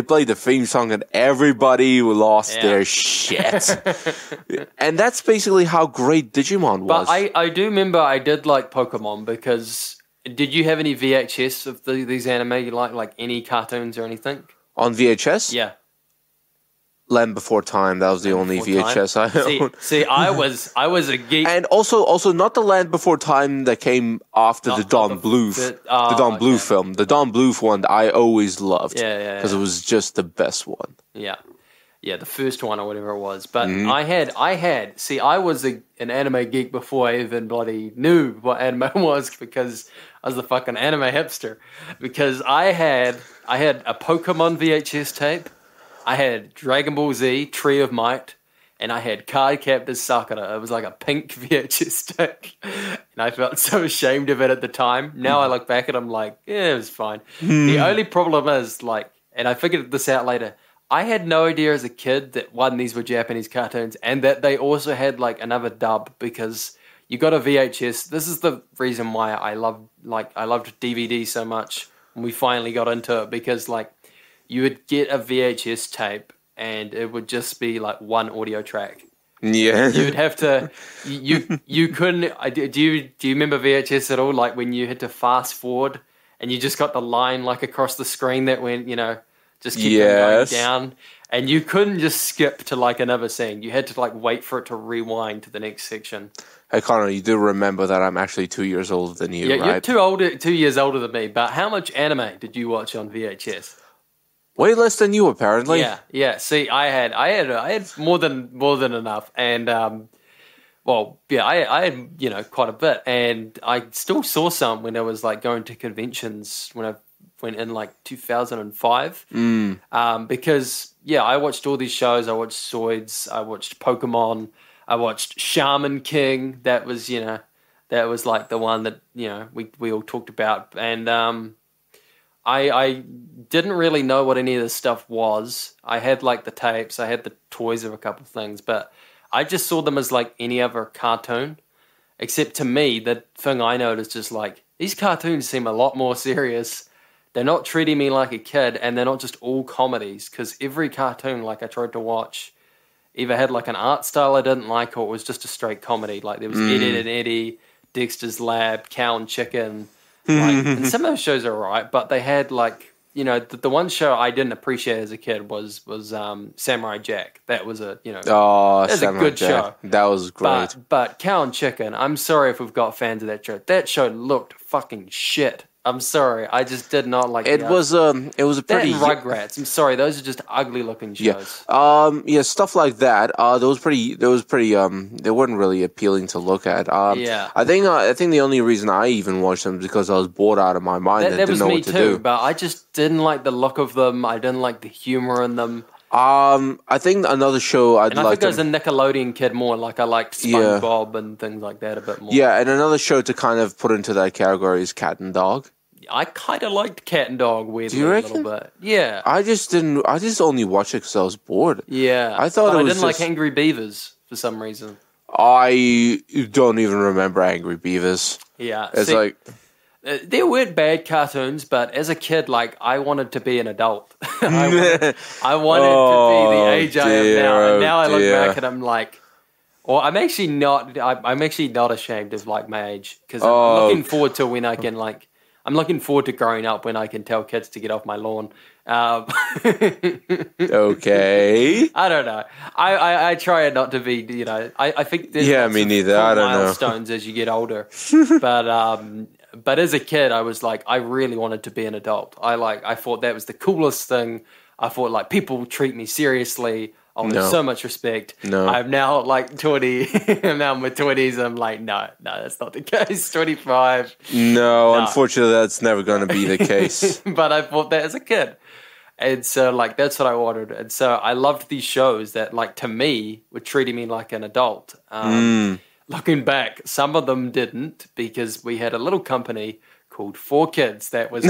played the theme song and everybody lost their shit. And that's basically how great Digimon was. But I do remember I did like Pokemon because did you have any VHS of these anime you like any cartoons or anything on VHS? Yeah. Land Before Time. That was the only VHS I owned. See, I was a geek, and also not the Land Before Time that came after the Don Bluth, the Don Bluth film. The Don Bluth one I always loved, because it was just the best one. Yeah, the first one or whatever it was. But I was an anime geek before I even bloody knew what anime was, because I was the fucking anime hipster. Because I had a Pokemon VHS tape. I had Dragon Ball Z, Tree of Might, and I had Card Captor Sakura. It was like a pink VHS tape, and I felt so ashamed of it at the time. Now I look back and I'm like, it was fine. The only problem is, and I figured this out later, I had no idea as a kid that, one, these were Japanese cartoons, and that they also had, another dub, because you got a VHS. This is the reason why I loved DVD so much when we finally got into it, because, you would get a VHS tape and it would just be one audio track. Yeah. You would have to, you couldn't, do you remember VHS at all? When you had to fast forward and you just got the line across the screen that went, just keep going down. And you couldn't just skip to another scene. You had to wait for it to rewind to the next section. Hey Connor, you do remember that I'm actually 2 years older than you, right? You're 2 years older than me, but how much anime did you watch on VHS? Way less than you, apparently. Yeah. See, I had more than enough, and I had quite a bit, and I still saw some when I was going to conventions when I went in 2005. Because I watched all these shows. I watched Zoids. I watched Pokemon. I watched Shaman King. That was the one that we all talked about, and I didn't really know what any of this stuff was. I had the tapes, I had the toys of a couple of things, but I just saw them as any other cartoon. Except to me, the thing I noticed is these cartoons seem a lot more serious. They're not treating me like a kid, and they're not just all comedies, because every cartoon I tried to watch either had an art style I didn't like, or it was just a straight comedy. There was Ed, Edd and Eddie, Dexter's Lab, Cow and Chicken. And some of those shows are alright, but they had the one show I didn't appreciate as a kid was Samurai Jack. That was a that was a good show. That was great. But Cow and Chicken, I'm sorry if we've got fans of that show. That show looked fucking shit. I'm sorry, I just did not like it. Was a pretty Rugrats. I'm sorry, those are just ugly looking shows. Stuff like that. They weren't really appealing to look at. I think the only reason I even watched them is because I was bored out of my mind and didn't know what to do. That was me too, but I just didn't like the look of them. I didn't like the humor in them. I think another show I think I was a Nickelodeon kid more. I liked SpongeBob and things like that a bit more. Yeah, and another show to kind of put into that category is Cat and Dog. I kind of liked Cat and Dog weirdly a little bit. Yeah. I just only watched it because I was bored. Yeah. I didn't like Angry Beavers for some reason. I don't even remember Angry Beavers. Yeah. It's there weren't bad cartoons, but as a kid, I wanted to be an adult. I wanted to be the age I am now. And now I look back and I'm I'm actually not ashamed of my age, because I'm looking forward to when I can I'm looking forward to growing up when I can tell kids to get off my lawn. Okay. I don't know. I try not to be, I think there's lots me of neither. cool I don't know. milestones as you get older. But as a kid, I was like, I really wanted to be an adult. I thought that was the coolest thing. I thought like people treat me seriously. I want so much respect. No. I'm now like 20. I'm now in my 20s. I'm like, no, that's not the case. 25. No, unfortunately, that's never going to be the case. But I thought that as a kid. And so, like, that's what I wanted. And so I loved these shows that, like, to me, were treating me like an adult. Looking back, some of them didn't, because we had a little company called 4Kids that was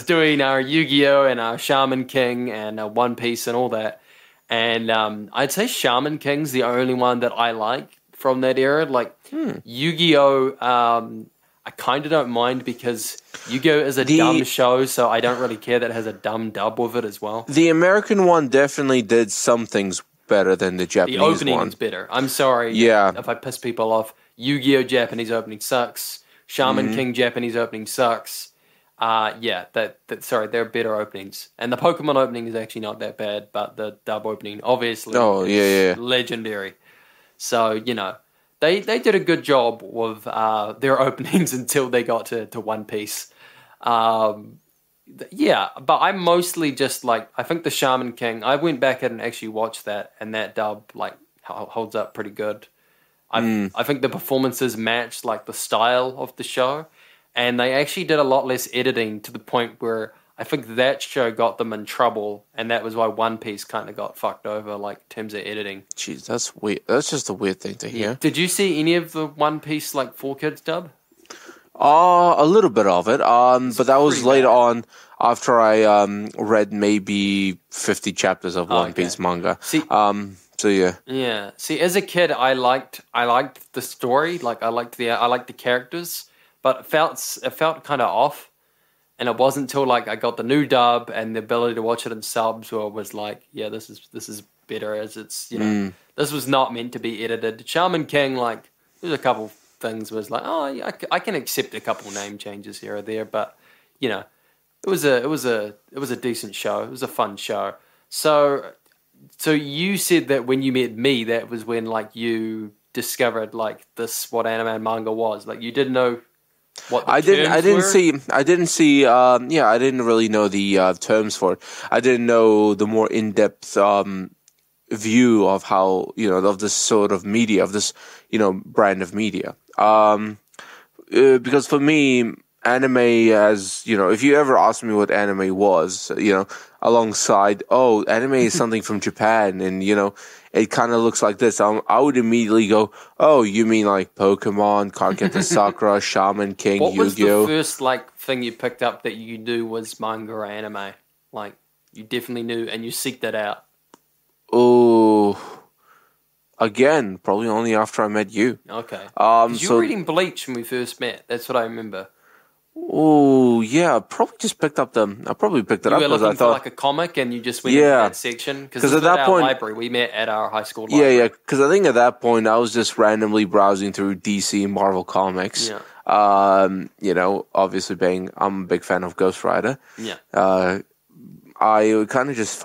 doing our Yu-Gi-Oh! And our Shaman King and One Piece and all that. And I'd say Shaman King's the only one that I like from that era. Like, Yu-Gi-Oh! I kind of don't mind because Yu-Gi-Oh! Is a dumb show, so I don't really care that it has a dumb dub with it as well. The American one definitely did some things better than the Japanese one. The opening's better. I'm sorry if I piss people off. Yu-Gi-Oh! Japanese opening sucks. Shaman King Japanese opening sucks. Sorry, they're better openings. And the Pokemon opening is actually not that bad, but the dub opening obviously is legendary. So, they did a good job with their openings until they got to One Piece. But I'm mostly just like, I think the Shaman King, I went back and actually watched that, and that dub like holds up pretty good. I think the performances matched like the style of the show, and they actually did a lot less editing to the point where I think that show got them in trouble, and that was why One Piece kind of got fucked over, like, in terms of editing. Jeez, that's weird. That's just a weird thing to hear. Did you see any of the One Piece, like, 4Kids dub? A little bit of it. But that was later on after I read maybe 50 chapters of One Piece manga. See, so yeah. Yeah. See, as a kid, I liked the story. Like, I liked the characters, but it felt kind of off. And it wasn't until like I got the new dub and the ability to watch it in subs where I was like, yeah, this is better, as it's, this was not meant to be edited. Shaman King, like, there's a couple things was like, oh, yeah, I can accept a couple name changes here or there, but it was a decent show. It was a fun show. So you said that when you met me, that was when like you discovered like what anime and manga was. Like, you didn't know. I didn't really know the terms for it. I didn't know the more in-depth view of how, of this sort of media, of this, brand of media. Because for me, anime as, if you ever asked me what anime was, alongside, anime is something from Japan, and, it kind of looks like this, I would immediately go, oh, you mean like Pokemon, Cardcaptor Sakura, Shaman King, Yu-Gi-Oh! What was the first, like, thing you picked up that you knew was manga or anime? Like, you definitely knew, and you seeked it out? Oh, again, probably only after I met you. Okay. You were reading Bleach when we first met. That's what I remember. Oh, yeah, I probably just picked up I probably picked it up because I thought... You were looking for like a comic and you just went into that section? Because at that point... library. We met at our high school library. Yeah, because I think at that point I was just randomly browsing through DC and Marvel comics. Yeah. Obviously I'm a big fan of Ghost Rider. Yeah. I kind of just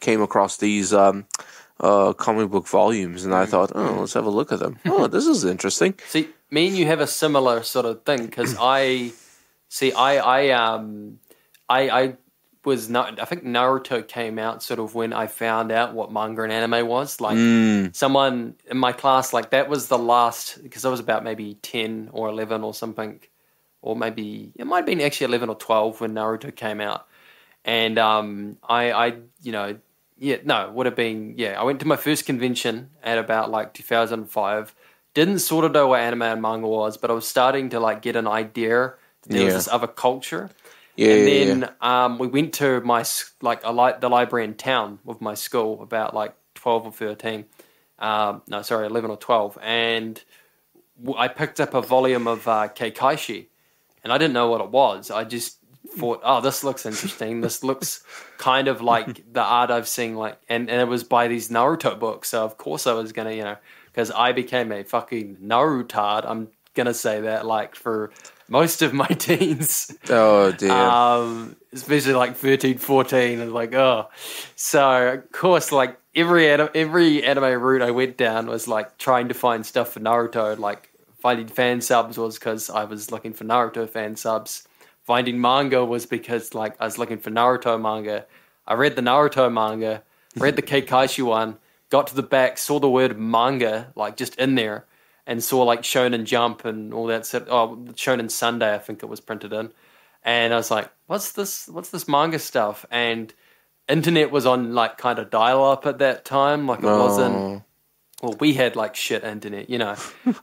came across these comic book volumes, and I thought, let's have a look at them. Oh, this is interesting. See, me and you have a similar sort of thing, because I think Naruto came out sort of when I found out what manga and anime was. Like, someone in my class, like, that was the last, because I was about maybe 10 or 11 or something, or maybe, it might have been actually 11 or 12 when Naruto came out. And it would have been, I went to my first convention at about like 2005. Didn't sort of know what anime and manga was, but I was starting to like get an idea that there was this other culture. We went to the library in town with my school, about like 12 or 13. 11 or 12. And I picked up a volume of Keikaishi, and I didn't know what it was. I just thought, oh, this looks interesting. This looks kind of like the art I've seen, like, and it was by these Naruto books. So of course I was gonna, because I became a fucking Narutard. I'm gonna say that, like, for most of my teens. Oh dear. Especially like 13, 14, and like, oh. So, of course, like, every anime route I went down was like trying to find stuff for Naruto. Like, finding fan subs was because I was looking for Naruto fan subs. Finding manga was because, like, I was looking for Naruto manga. I read the Naruto manga, read the Keikashi one, got to the back, saw the word manga, like, just in there, and saw, like, Shonen Jump and all that stuff. Oh, Shonen Sunday, I think it was printed in. And I was like, what's this manga stuff? And internet was on, like, kind of dial-up at that time. Like, it wasn't... Well, we had, like, shit internet, you know.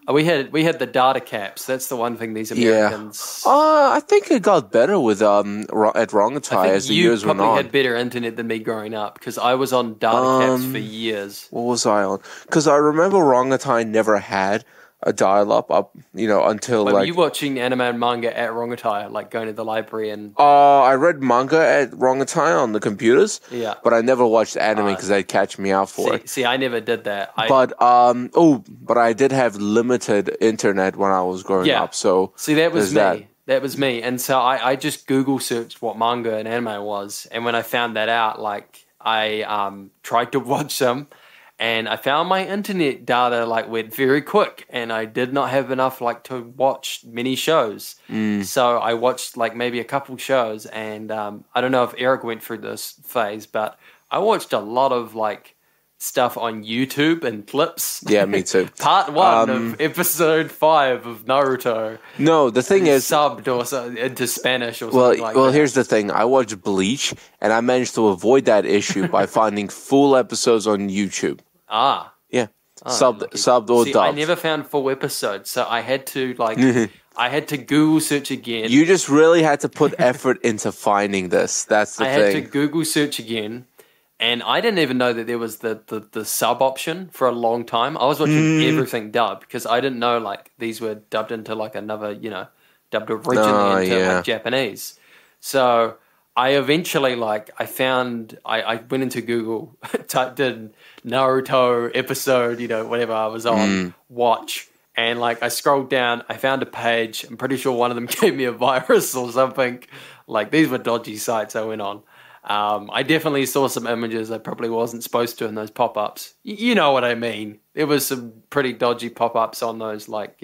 we had the data caps. That's the one thing these Americans... Yeah. I think it got better with at Rongatai as the years went on. You probably had better internet than me growing up, because I was on data caps for years. What was I on? Because I remember Rongatai never had a dial-up until Were you watching anime and manga at Rongatai, like going to the library and... I read manga at Rongatai on the computers. Yeah. But I never watched anime because they'd catch me out for it. See, I never did that. But I did have limited internet when I was growing up. So see, that was me. That was me. And so I just Google searched what manga and anime was. And when I found that out, like, I tried to watch them. And I found my internet data, like, went very quick, and I did not have enough, like, to watch many shows. So I watched, like, maybe a couple shows, and I don't know if Eric went through this phase, but I watched a lot of, like, stuff on YouTube and clips. Yeah, me too. Part 1 of episode 5 of Naruto. No, the thing is... Subbed or into Spanish or something like that. Well, here's the thing. I watched Bleach, and I managed to avoid that issue by finding full episodes on YouTube. Ah. Yeah. Subbed or dubbed. I never found full episodes, so I had to, like... I had to Google search again. You just really had to put effort into finding this. That's the thing. I had to Google search again, and I didn't even know that there was the sub option for a long time. I was watching everything dubbed because I didn't know, like, these were dubbed into, like, another, dubbed originally into like, Japanese. So I eventually, like, I went into Google, typed in Naruto episode, whatever I was on, watch. And, like, I scrolled down, I found a page. I'm pretty sure one of them gave me a virus or something. Like, these were dodgy sites I went on. I definitely saw some images I probably wasn't supposed to in those pop-ups. You know what I mean. There was some pretty dodgy pop-ups on those, like,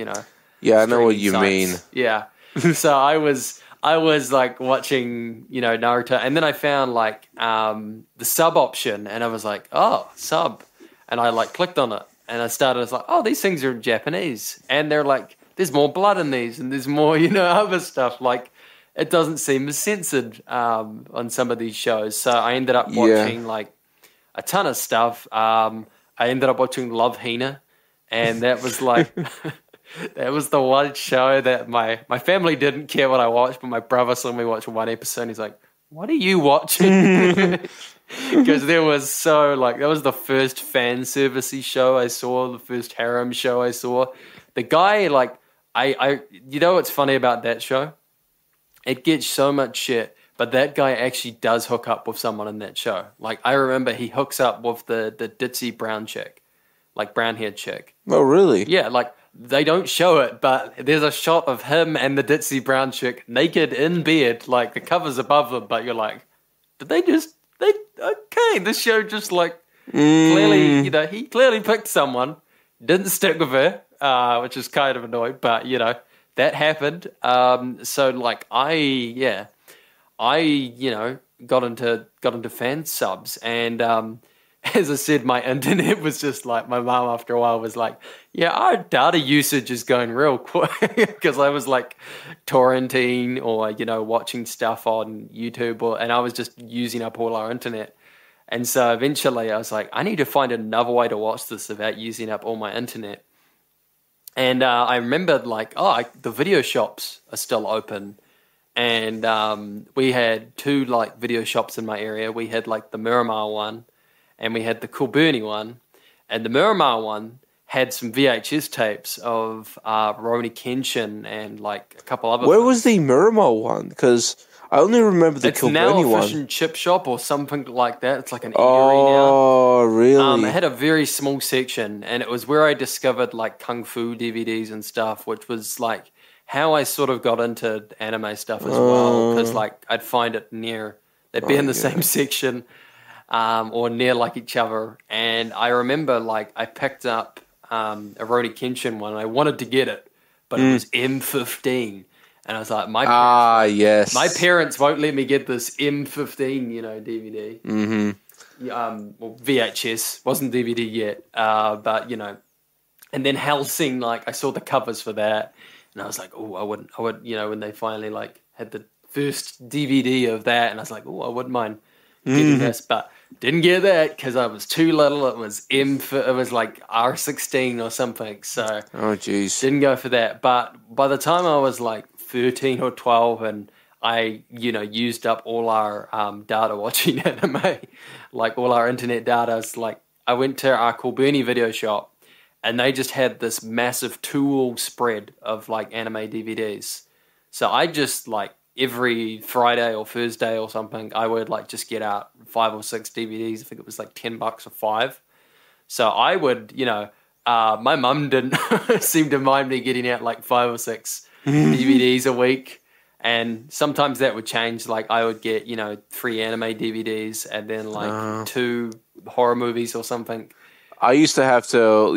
Yeah, I know what you sites. mean. Yeah. So I was like watching, Naruto, and then I found like the sub option, and I was like, oh, sub, and I like clicked on it, and I was like, oh, these things are in Japanese, and they're like, there's more blood in these, and there's more, other stuff. Like, it doesn't seem as censored on some of these shows. So I ended up watching like a ton of stuff. I ended up watching Love Hina, and that was like. That was the one show that my family didn't care what I watched, but my brother saw me watch one episode, and he's like, what are you watching? Because there was that was the first fan servicey show I saw, the first harem show I saw. The guy, like, what's funny about that show? It gets so much shit, but that guy actually does hook up with someone in that show. Like, I remember he hooks up with the ditzy brown chick, like brown-haired chick. Oh, really? Yeah, like, they don't show it, but there's a shot of him and the ditzy brown chick naked in bed, like the cover's above them, but you're like, okay, this show just like clearly, he clearly picked someone, didn't stick with her, which is kind of annoying, but that happened. So like I got into fan subs, and as I said, my internet was just like, my mom after a while was like, yeah, our data usage is going real quick, because I was like torrenting or, watching stuff on YouTube, and I was just using up all our internet. And so eventually I was like, I need to find another way to watch this without using up all my internet. And I remembered like, the video shops are still open. And we had two like video shops in my area. We had like the Miramar one, and we had the Kulburni one, and the Miramar one had some VHS tapes of Rurouni Kenshin and like a couple other Where things. was the Miramar one? Because I only remember the It's Kilburn now a one. fish and chip shop or something like that. It's like an eatery Oh, now. really? It had a very small section, and it was where I discovered like kung fu DVDs and stuff, which was like how I sort of got into anime stuff as well. Because like I'd find it near, they'd be in the same section, or near like each other. And I remember like I picked up a Rurouni Kenshin one. And I wanted to get it, but it was M15. And I was like, yes. my parents won't let me get this M15, DVD. Well, VHS, wasn't DVD yet, but and then Hellsing, like I saw the covers for that, and I was like, oh, I would, when they finally like had the first DVD of that, and I was like, oh, I wouldn't mind getting this, but didn't get that because I was too little. It was like R16 or something, so oh, jeez, didn't go for that. But by the time I was like 13 or 12 and I used up all our data watching anime, like all our internet data, like I went to our Colburni video shop and they just had this massive 2-wall spread of like anime DVDs. So I just like every Friday or Thursday or something, I would like just get out 5 or 6 DVDs. I think it was like $10 or 5. So I would, my mum didn't seem to mind me getting out like 5 or 6 DVDs a week, and sometimes that would change. Like I would get 3 anime DVDs and then like 2 horror movies or something. I used to have to,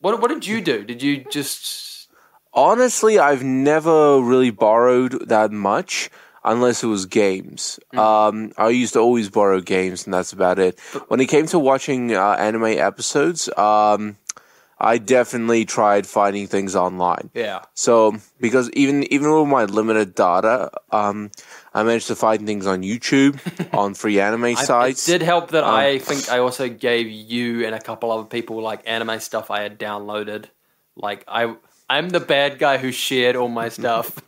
What did you do? Did you just? Honestly, I've never really borrowed that much unless it was games. I used to always borrow games, and that's about it. When it came to watching anime episodes, I definitely tried finding things online. Yeah. So, because even with my limited data, I managed to find things on YouTube, on free anime sites. It did help that I think I also gave you and a couple other people like anime stuff I had downloaded. Like I'm the bad guy who shared all my stuff.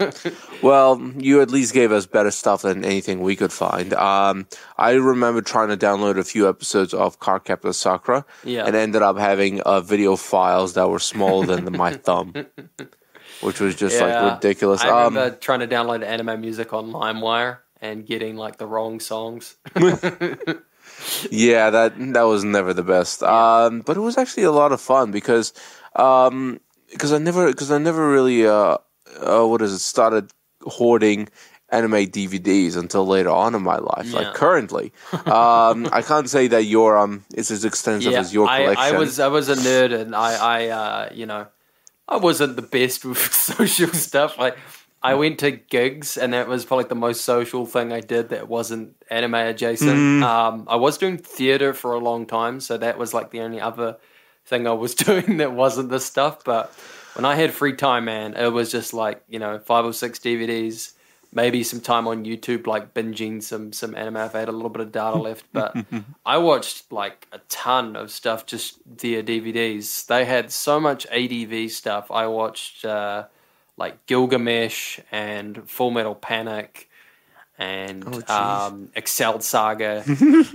Well, you at least gave us better stuff than anything we could find. I remember trying to download a few episodes of Cardcaptor Sakura, and ended up having video files that were smaller than my thumb, which was just like ridiculous. I remember trying to download anime music on LimeWire and getting like the wrong songs. Yeah, that was never the best. But it was actually a lot of fun because I never really started hoarding anime DVDs until later on in my life. Yeah. Like currently, I can't say that your is as extensive as your collection. I was a nerd, and I wasn't the best with social stuff. I went to gigs, and that was probably the most social thing I did that wasn't anime adjacent. I was doing theater for a long time, so that was like the only other thing I was doing that wasn't this stuff. But when I had free time, man, it was just like 5 or 6 DVDs, maybe some time on YouTube, like binging some anime if I had a little bit of data left. But I watched like a ton of stuff just via DVDs. They had so much ADV stuff. I watched like Gilgamesh and Full Metal Panic and Excel Saga.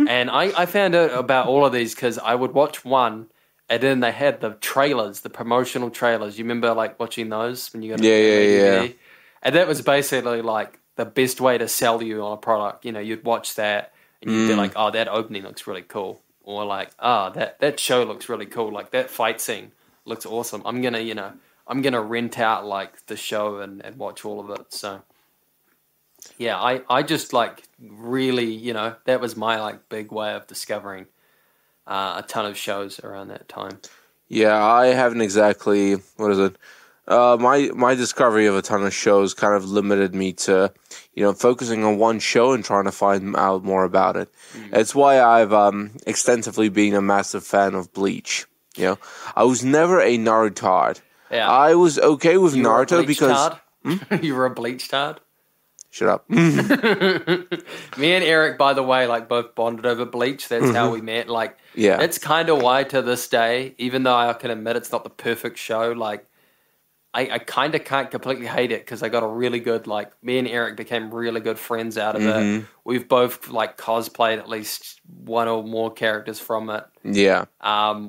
And I found out about all of these because I would watch one, and then they had the trailers, the promotional trailers. You remember like watching those when you got yeah. And that was basically like the best way to sell you on a product. You'd watch that and you'd be like, oh, that opening looks really cool. Or like, oh, that show looks really cool. Like that fight scene looks awesome. I'm gonna rent out like the show and watch all of it. So yeah, I just like really, that was my like big way of discovering a ton of shows around that time. Yeah, I haven't exactly. What is it? My discovery of a ton of shows kind of limited me to, focusing on one show and trying to find out more about it. It's why I've extensively been a massive fan of Bleach. I was never a Naruto-tard. Yeah. I was okay with Naruto because you were a Bleach tard. Shut up. Me and Eric, by the way, like both bonded over Bleach. That's how we met. Like, that's kind of why to this day, even though I can admit it's not the perfect show, like I kind of can't completely hate it because I got a really good, like, me and Eric became really good friends out of it. We've both, like, cosplayed at least one or more characters from it. Yeah.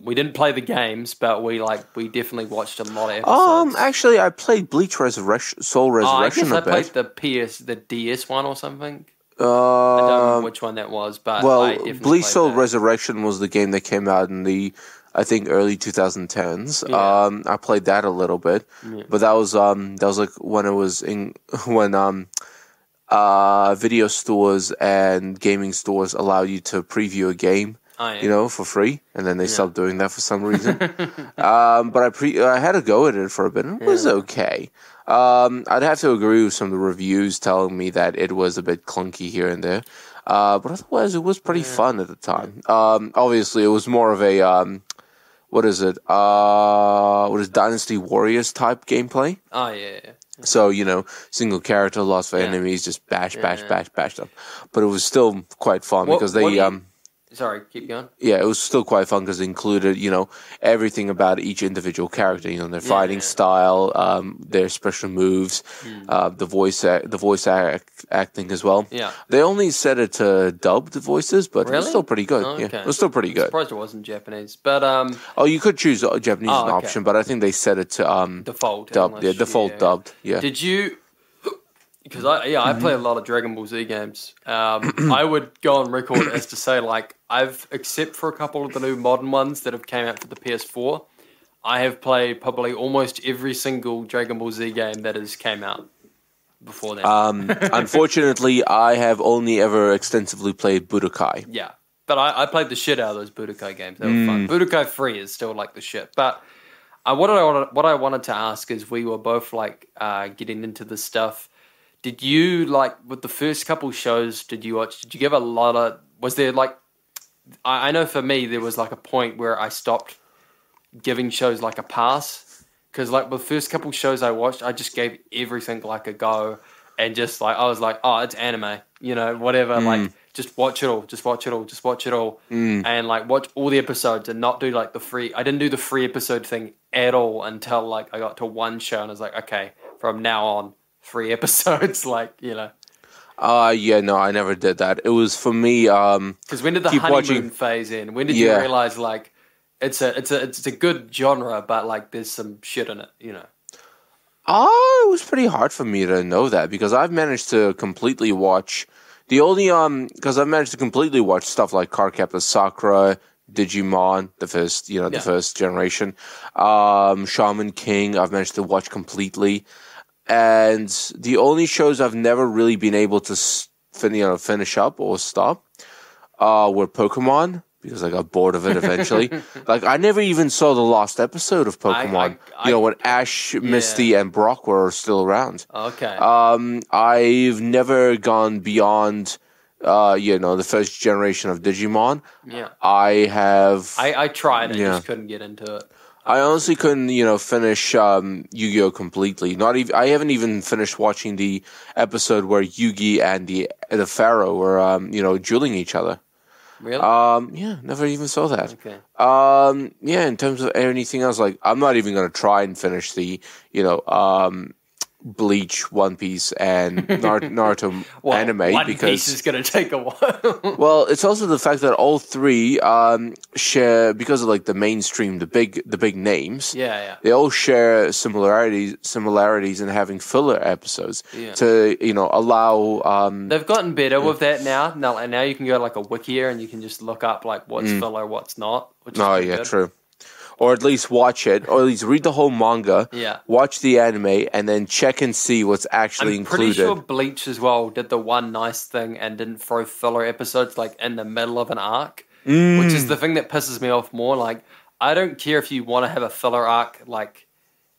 We didn't play the games, but we definitely watched a lot of episodes. Actually, I played Bleach Soul Resurrection I a guess bit. I played the DS one or something. I don't remember which one that was, but I definitely Bleach played Soul that. Resurrection was the game that came out in the, I think, early 2010s. Yeah. I played that a little bit, but that was like when it was when video stores and gaming stores allowed you to preview a game. Oh, yeah. For free, and then they stopped doing that for some reason. But I had to go at it for a bit, and it was okay. I'd have to agree with some of the reviews telling me that it was a bit clunky here and there, but otherwise it was pretty fun at the time. Obviously, it was more of a what is it? What is Dynasty Warriors type gameplay? Oh yeah. So, single character, lots of enemies, just bash them. But it was still quite fun because they Sorry, keep going. Yeah, it was still quite fun because it included, everything about each individual character. Their fighting style, their special moves, the voice acting as well. Yeah. They only set it to dubbed voices, but it was still pretty good. Oh, okay. Yeah, it was still pretty good. I'm surprised it wasn't Japanese, but Oh, you could choose Japanese as an option, but I think they set it to default dubbed. English, Yeah, default dubbed. Yeah. Did you? Because I play a lot of Dragon Ball Z games. I would go on record as to say, like, except for a couple of the new modern ones that have came out for the PS4, I have played probably almost every single Dragon Ball Z game that has came out before then. Unfortunately, I have only ever extensively played Budokai. Yeah, but I played the shit out of those Budokai games. They were fun. Budokai 3 is still like the shit. But what I wanted to ask is, we were both like getting into this stuff. Did you, like, with the first couple shows, did you give a lot of, was there, like, I know for me, there was, like, a point where I stopped giving shows, like, a pass, because, like, the first couple shows I watched, I just gave everything, like, a go, and just, like, I was like, oh, it's anime, whatever, like, just watch it all, and, like, watch all the episodes, and not do, like, I didn't do the free episode thing at all until, like, I got to one show, and I was like, okay, from now on, 3 episodes, like, no, I never did that. It was for me. Because when did the honeymoon phase in? When did you realize, like, it's a good genre, but, like, there's some shit in it, It was pretty hard for me to know that, because I've managed to completely watch because I've managed to completely watch stuff like Cardcaptor Sakura, Digimon, the first generation, Shaman King. I've managed to watch completely. And the only shows I've never really been able to finish up or stop were Pokemon, because I got bored of it eventually. Like, I never even saw the last episode of Pokemon. When Ash, Misty, and Brock were still around. Okay. I've never gone beyond, the first generation of Digimon. Yeah. I have. I tried and just couldn't get into it. I honestly couldn't, finish Yu-Gi-Oh! Completely. I haven't even finished watching the episode where Yugi and the Pharaoh were, dueling each other. Really? Yeah, never even saw that. Okay. In terms of anything else, like, I'm not even going to try and finish the, Bleach, One Piece, and Naruto anime, One because Piece is going to take a while. Well, it's also the fact that all three share, because of, like, the mainstream, the big names. Yeah. They all share similarities in having filler episodes to allow. They've gotten better with that now. Now you can go, like, a Wikia and you can just look up, like, what's filler, what's not. Which is good. True. Or at least watch it, or at least read the whole manga, watch the anime, and then check and see what's actually included. I'm pretty sure Bleach as well did the one nice thing and didn't throw filler episodes, like, in the middle of an arc, which is the thing that pisses me off more. Like, I don't care if you want to have a filler arc, like,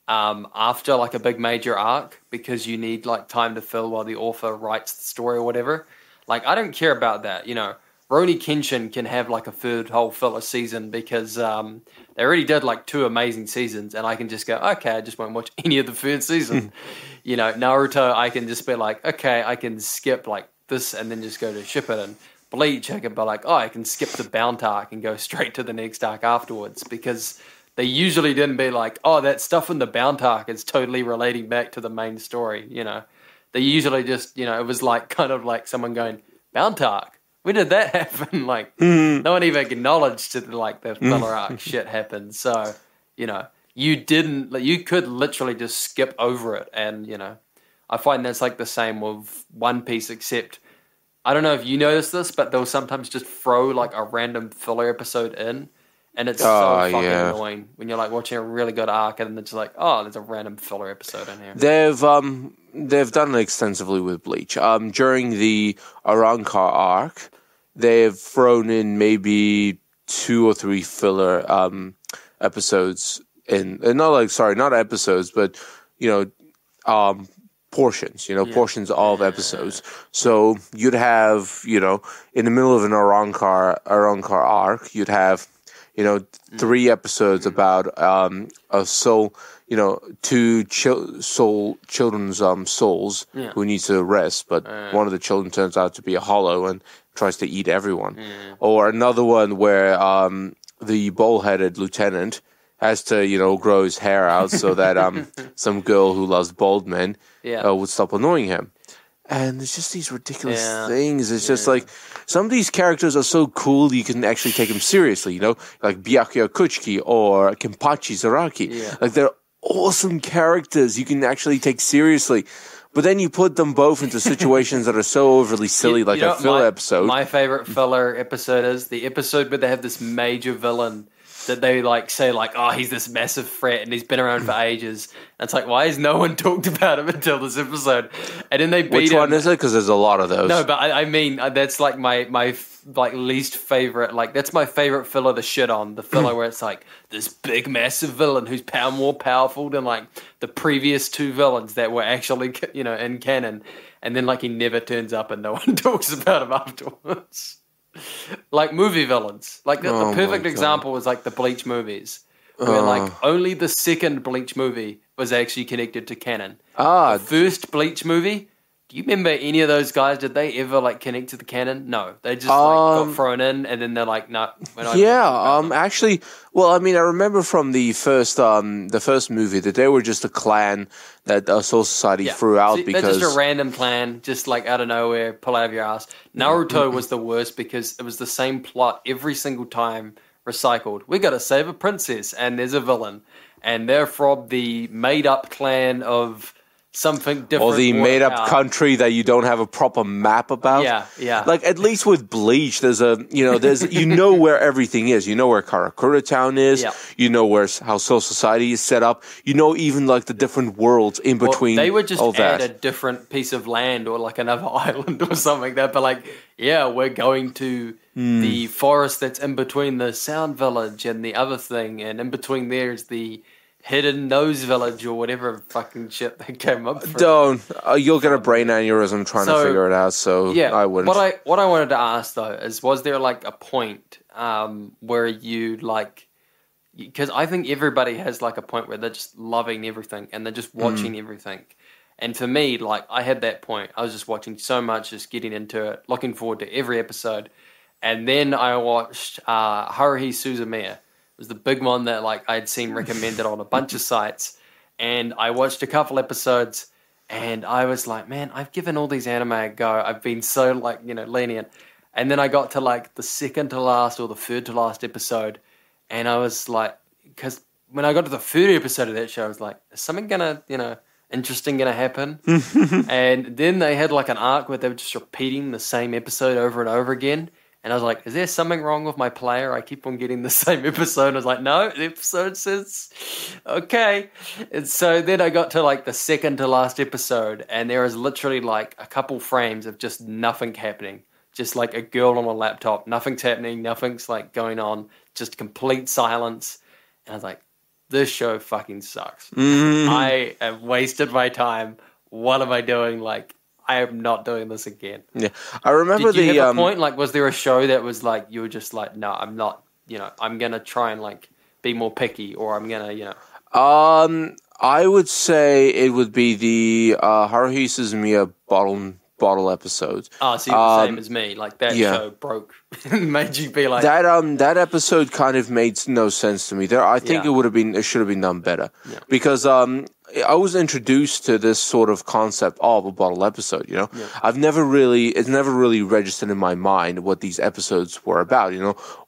after, like, a big major arc, because you need, like, time to fill while the author writes the story or whatever. Like, I don't care about that, Rurouni Kenshin can have, like, a third whole filler season, because they already did, like, 2 amazing seasons, and I can just go, okay, I just won't watch any of the third season. Naruto, I can just be like, okay, I can skip, like, this and then just go to Shippuden. Bleach, I can be like, I can skip the Bound arc and go straight to the next arc afterwards, because They usually didn't be like, oh, that stuff in the Bound arc is totally relating back to the main story, you know. They usually just, you know, it was like kind of like someone going, Bound arc? When did that happen? Like, no one even acknowledged that, like, the filler arc shit happened. So, you know, you could literally just skip over it. And, you know, I find that's like the same with One Piece, except I don't know if you notice this, but they'll sometimes just throw like a random filler episode in. And it's so fucking annoying when you're like watching a really good arc and it's like, oh, there's a random filler episode in here. They've done it extensively with Bleach. During the Arrancar arc, they've thrown in maybe 2 or 3 filler episodes in, not episodes, but portions, portions of episodes. So you'd have, in the middle of an Arrancar arc, you'd have 3 episodes about a soul, 2 children's souls who need to rest, but one of the children turns out to be a hollow and tries to eat everyone. Or another one where the bull-headed lieutenant has to, grow his hair out so that some girl who loves bald men would stop annoying him. And it's just these ridiculous things. It's just like, some of these characters are so cool you can actually take them seriously, like Byakuya Kuchiki or Kenpachi Zaraki. Like, they're awesome characters you can actually take seriously. But then you put them both into situations that are so overly silly, like a filler episode. My favorite filler episode is the episode where they have this major villain that they like say like, oh, he's this massive threat and he's been around for ages. And it's like, why has no one talked about him until this episode? And then they beat him. Which one is it? Because there's a lot of those. No, but I mean that's like my like least favorite. Like, that's my favorite filler to shit on. The filler where it's like this big massive villain who's more powerful than like the previous 2 villains that were actually in canon. And then like he never turns up and no one talks about him afterwards. Like movie villains. Like the perfect example was like the Bleach movies. Where like only the second Bleach movie was actually connected to canon. The first Bleach movie, do you remember any of those guys? Did they ever like connect to the canon? No. They just got thrown in and then they're like, no. Actually, well, I mean, I remember from the first movie that they were just a clan that Soul Society threw out because... They're just a random clan, just like out of nowhere, pull out of your ass. Naruto was the worst because it was the same plot every single time, recycled. We got to save a princess and there's a villain. And they're from the made-up clan of... something different. Or the made-up country that you don't have a proper map about. Yeah. Like, at least with Bleach, there's where everything is. You know where Karakura Town is. Yeah. You know how Soul Society is set up. You know even, like, the different worlds in between. They would just add a different piece of land or, like, another island or something. They'd be like, we're going to the forest that's in between the Sound Village and the other thing. And in between there is the... Hidden Nose Village or whatever fucking shit they came up with. Don't. You'll get a brain aneurysm trying to figure it out, so I wouldn't. What I wanted to ask, though, is was there, like, a point where you, like... Because I think everybody has, like, a point where they're just loving everything and they're just watching everything. And for me, like, I had that point. I was just watching so much, just getting into it, looking forward to every episode. And then I watched Haruhi Suzumiya. Was the big one that like I'd seen recommended on a bunch of sites, and I watched a couple episodes, and I was like, man, I've given all these anime a go. I've been so like lenient, and then I got to like the second to last or the third to last episode, and I was like, because when I got to the third episode of that show, I was like, is something gonna interesting gonna happen? And then they had like an arc where they were just repeating the same episode over and over again. And I was like, is there something wrong with my player? I keep on getting the same episode. I was like, no, the episode says, okay. And so then I got to like the second to last episode, and there is literally like a couple frames of just nothing happening. Just like a girl on a laptop. Nothing's happening. Nothing's like going on. Just complete silence. And I was like, this show fucking sucks. I have wasted my time. What am I doing? Like, I am not doing this again. Yeah, I remember Did you have a point? Like, was there a show that was like you were just like, no, I'm not. I'm gonna try and like be more picky, or I'm gonna, I would say it would be the Haruhi Suzumiya bottle episodes. Oh, so you're the same as me. Like that show broke, made you be like that episode kind of made no sense to me. I think it should have been done better because I was introduced to this sort of concept of a bottle episode. It's never really registered in my mind what these episodes were about.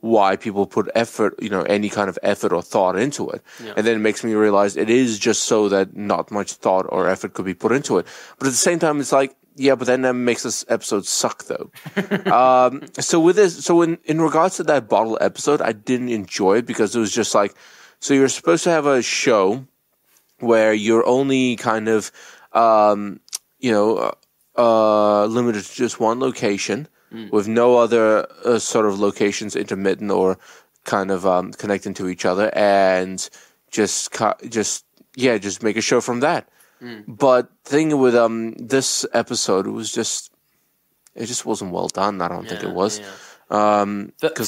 Why people put effort, any kind of effort or thought into it, and then it makes me realize it is just so that not much thought or effort could be put into it. But at the same time, it's like, yeah, but then that makes this episode suck, though. In regards to that bottle episode, I didn't enjoy it because it was just like, so you're supposed to have a show where you're only kind of, limited to just one location with no other sort of locations intermittent or kind of connecting to each other, and just make a show from that. But the thing with this episode, it just wasn't well done. I don't think it was. For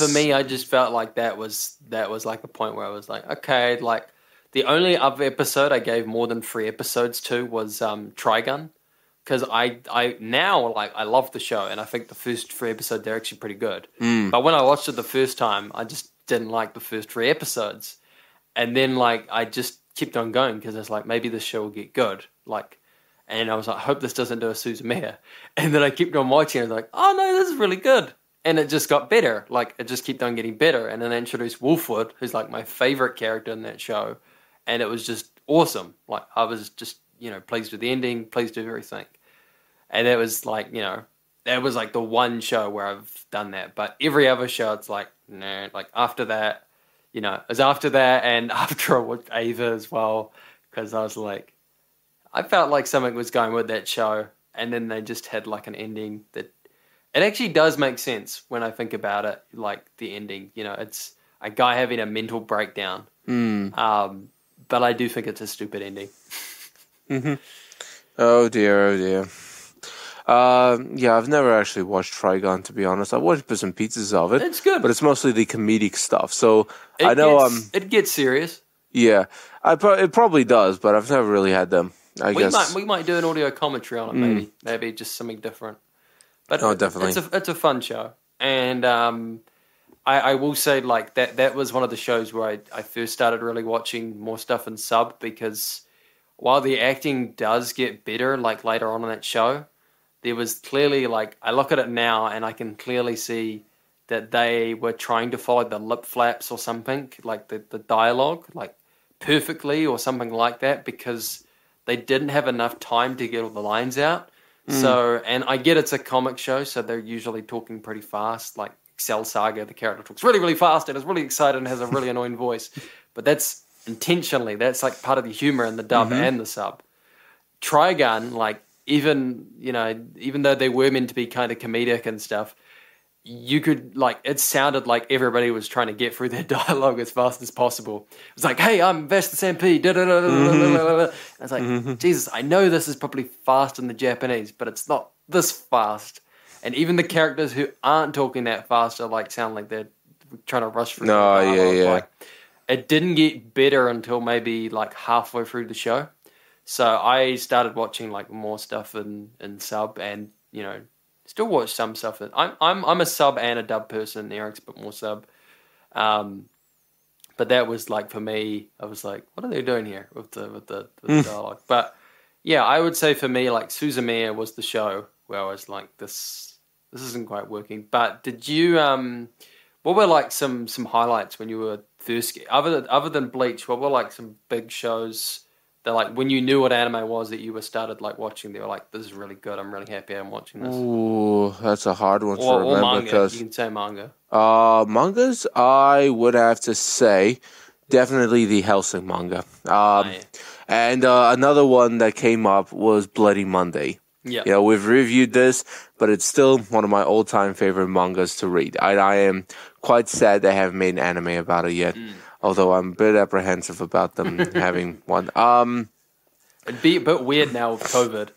me, I just felt like that was like a point where I was like, okay, like the only other episode I gave more than 3 episodes to was Trigun, because I now like I love the show and I think the first 3 episodes they're actually pretty good. But when I watched it the first time, I just didn't like the first 3 episodes, and then like I just kept on going because it's like maybe this show will get good, like, and I was like, I hope this doesn't do a Suzumiya, and then I kept on watching and I was like, oh no, this is really good, and it just got better, like it just kept on getting better, and then they introduced Wolfwood, who's like my favorite character in that show, and it was just awesome. Like I was just pleased with the ending, pleased with everything, and it was like that was like the one show where I've done that, but every other show it's like no, like after that. It was after that and after I watched Ava as well, because I was like, I felt like something was going with that show, and then they just had like an ending that it actually does make sense when I think about it, like the ending. It's a guy having a mental breakdown, but I do think it's a stupid ending. Oh dear. I've never actually watched Trigun, to be honest. I watched bits and pieces of it. It's good, but it's mostly the comedic stuff. So I know it gets serious. Yeah, it probably does, but I've never really had them. I guess we might do an audio commentary on it. Maybe just something different. But definitely, it's a fun show, and I will say like that was one of the shows where I first started really watching more stuff in sub, because while the acting does get better like later on in that show, there was clearly, like, I look at it now and I can clearly see that they were trying to follow the lip flaps or something, like the dialogue, like perfectly or something like that, because they didn't have enough time to get all the lines out. So, and I get it's a comic show, so they're usually talking pretty fast, like Excel Saga, the character talks really, really fast and is really excited and has a really annoying voice. But that's intentionally, that's like part of the humor in the dub and the sub. Trigun, like, even though they were meant to be kind of comedic and stuff, you could, like, it sounded like everybody was trying to get through their dialogue as fast as possible. It was like, hey, I'm Vesta Sampi, I was like, Jesus, I know this is probably fast in the Japanese, but it's not this fast. And even the characters who aren't talking that fast are like, sound like they're trying to rush through the dialogue. Yeah. Like, it didn't get better until maybe like halfway through the show. So I started watching like more stuff in sub, and still watch some stuff. I'm a sub and a dub person. Eric's a bit more sub, but that was like, for me, I was like, what are they doing here with the dialogue? But yeah, I would say for me, like Suzumiya was the show where I was like, this isn't quite working. But did you what were like some highlights when you were first, other than Bleach? What were like some big shows that, like, when you knew what anime was that you were started like watching, they were like, this is really good, I'm really happy I'm watching this? Ooh, that's a hard one to remember. Or manga, because you can say manga. Mangas, I would have to say definitely the Hellsing manga. And another one that came up was Bloody Monday. Yeah. We've reviewed this, but it's still one of my all-time favorite mangas to read. I am quite sad they haven't made an anime about it yet. Although I'm a bit apprehensive about them having one. It'd be a bit weird now with COVID.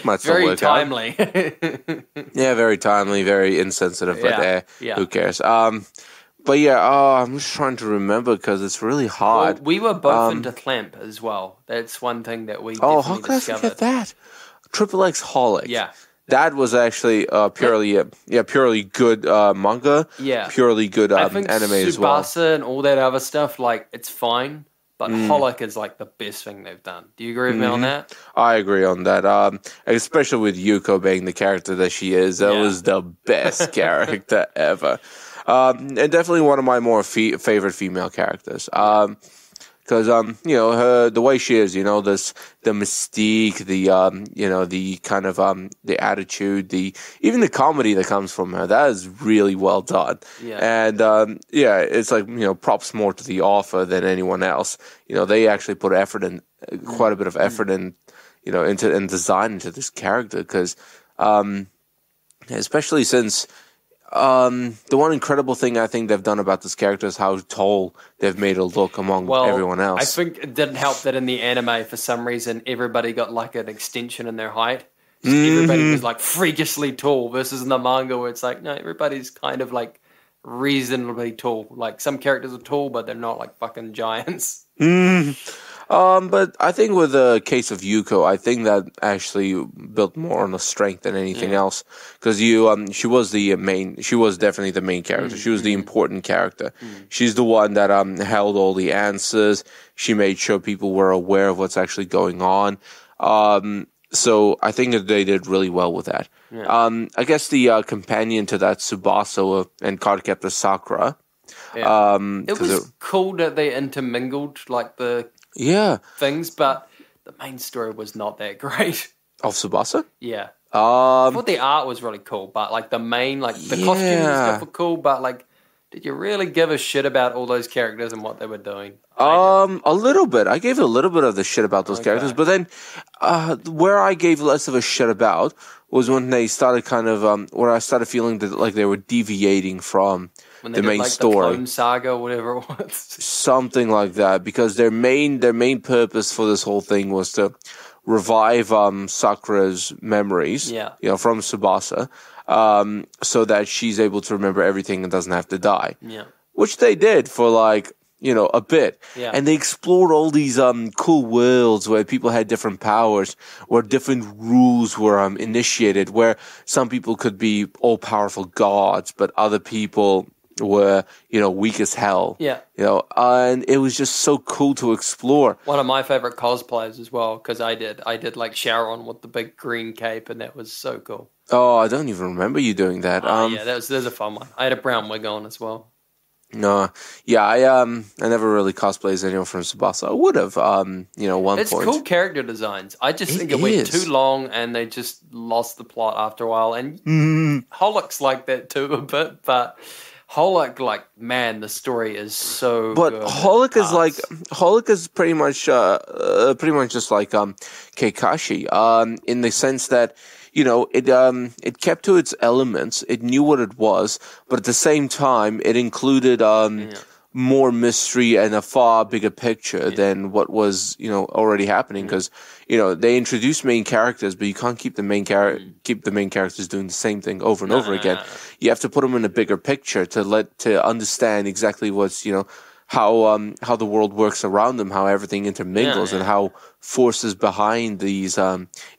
Might still very work timely. Yeah, very timely, very insensitive, but who cares? But yeah, I'm just trying to remember because it's really hard. Well, we were both into Clamp as well. That's one thing that we definitely discovered. How could I forget that? Triple X Holic. Yeah. That was actually purely good manga. Yeah. Purely good I think anime as well. Tsubasa and all that other stuff, like, it's fine. But Holic is, like, the best thing they've done. Do you agree with me on that? I agree on that. Especially with Yuko being the character that she is. That was the best character ever. And definitely one of my more favorite female characters. Because the way she is, the mystique, the kind of the attitude, even the comedy that comes from her, that is really well done. Yeah. And it's like props more to the author than anyone else. They actually put effort in, quite a bit of effort in, into design into this character because, especially since. The one incredible thing I think they've done about this character is how tall they've made her look among everyone else. I think it didn't help that in the anime, for some reason, everybody got like an extension in their height. So everybody was like freakishly tall versus in the manga where it's like, no, everybody's kind of like reasonably tall. Like some characters are tall, but they're not like fucking giants. But I think with the case of Yuko, I think that actually built more on the strength than anything else. Because she was definitely the main character. She was the important character. She's the one that held all the answers. She made sure people were aware of what's actually going on. So I think that they did really well with that. Yeah. I guess the companion to that, Tsubasa and Cardcaptor Sakura. Yeah. It was cool that they intermingled like the things, but the main story was not that great. Of Tsubasa? Yeah. I thought the art was really cool, but like the main, like the costumes and stuff were cool, but like, did you really give a shit about all those characters and what they were doing? A little bit. I gave a little bit of the shit about those characters, but then where I gave less of a shit about was when they started kind of, where I started feeling that like they were deviating from the main story. The Clone Saga or whatever it was. Something like that, because their main purpose for this whole thing was to revive Sakura's memories, from Tsubasa, so that she's able to remember everything and doesn't have to die. Yeah. Which they did for like, a bit. Yeah. And they explored all these cool worlds where people had different powers, where different rules were initiated, where some people could be all-powerful gods, but other people were, weak as hell. Yeah. And it was just so cool to explore. One of my favorite cosplays as well, because I did like Sharon with the big green cape, and that was so cool. Oh, I don't even remember you doing that. There's a fun one. I had a brown wig on as well. No, I never really cosplayed anyone from Tsubasa. I would have, one point. It's cool character designs. I just think it went too long, and they just lost the plot after a while. And Holic's like that too a bit, but Holic, like, man, the story is so but good. Holic is pretty much just like Keikashi, in the sense that it kept to its elements. It knew what it was, but at the same time, it included more mystery and a far bigger picture than what was already happening. Because they introduced main characters, but you can't keep the main characters doing the same thing over and over again. You have to put them in a bigger picture to understand exactly what's how the world works around them, how everything intermingles, and how forces behind these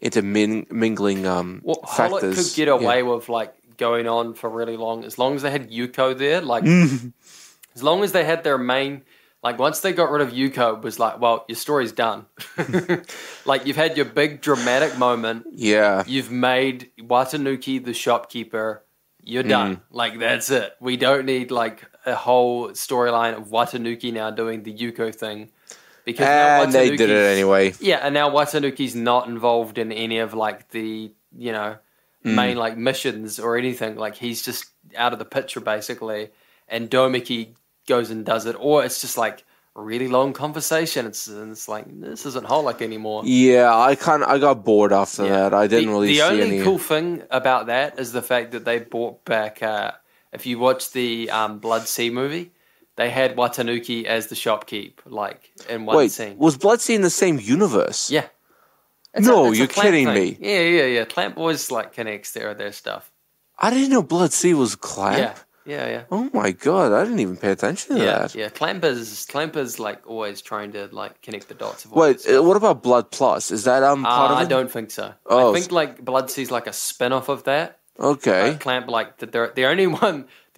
intermingling factors. Holic could get away with like going on for really long, as long as they had Yuko there. Like, as long as they had their main, like once they got rid of Yuko, it was like, well, your story's done. Like you've had your big dramatic moment. Yeah, you've made Watanuki the shopkeeper. You're done. Like, that's it. We don't need, like, a whole storyline of Watanuki now doing the Yuko thing. Because they did it anyway. Yeah, and now Watanuki's not involved in any of, like, the, main, like, missions or anything. Like, he's just out of the picture, basically. And Domiki goes and does it. Or it's just, like, a really long conversation. It's like, this isn't Holic anymore. Yeah, I got bored after that. I didn't really see any. The only cool thing about that is the fact that they brought back, if you watch the Blood Sea movie, they had Watanuki as the shopkeep, like, in one scene. Was Blood Sea in the same universe? Yeah. You're kidding me. Yeah. Clamp always, like, connects their stuff. I didn't know Blood Sea was Clamp. Yeah. Oh my god, I didn't even pay attention to that. Yeah. Clamper's like always trying to like connect the dots of all Wait, that stuff. what about Blood Plus? Is that part of it? I don't think so. Oh, I think like Bloodsea's like a spin-off of that. okay. Clamp like the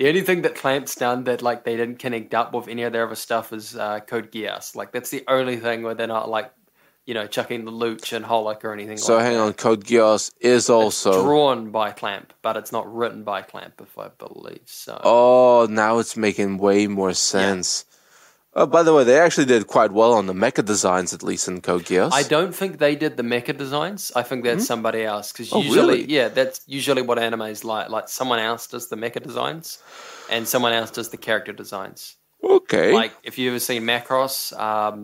only thing that Clamp's done that like they didn't connect up with any of their other stuff is Code Geass. Like that's the only thing where they're not like, you know, chucking the Luch and Holoc or anything So like hang that. on, Code Geass is also It's drawn by Clamp, but it's not written by Clamp, if I believe so. Oh, now it's making way more sense. Oh, by the way, they actually did quite well on the mecha designs, at least in Code Geass. I don't think they did the mecha designs. I think that's somebody else. Because really? that's usually what anime is like. Like someone else does the mecha designs, and someone else does the character designs. Okay. Like if you ever seen Macross,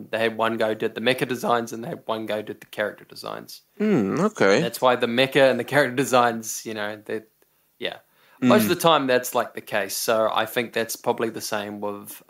they had one guy did the mecha designs, and they had one guy did the character designs. Okay. That's why the mecha and the character designs, you know, most of the time that's like the case. So I think that's probably the same with,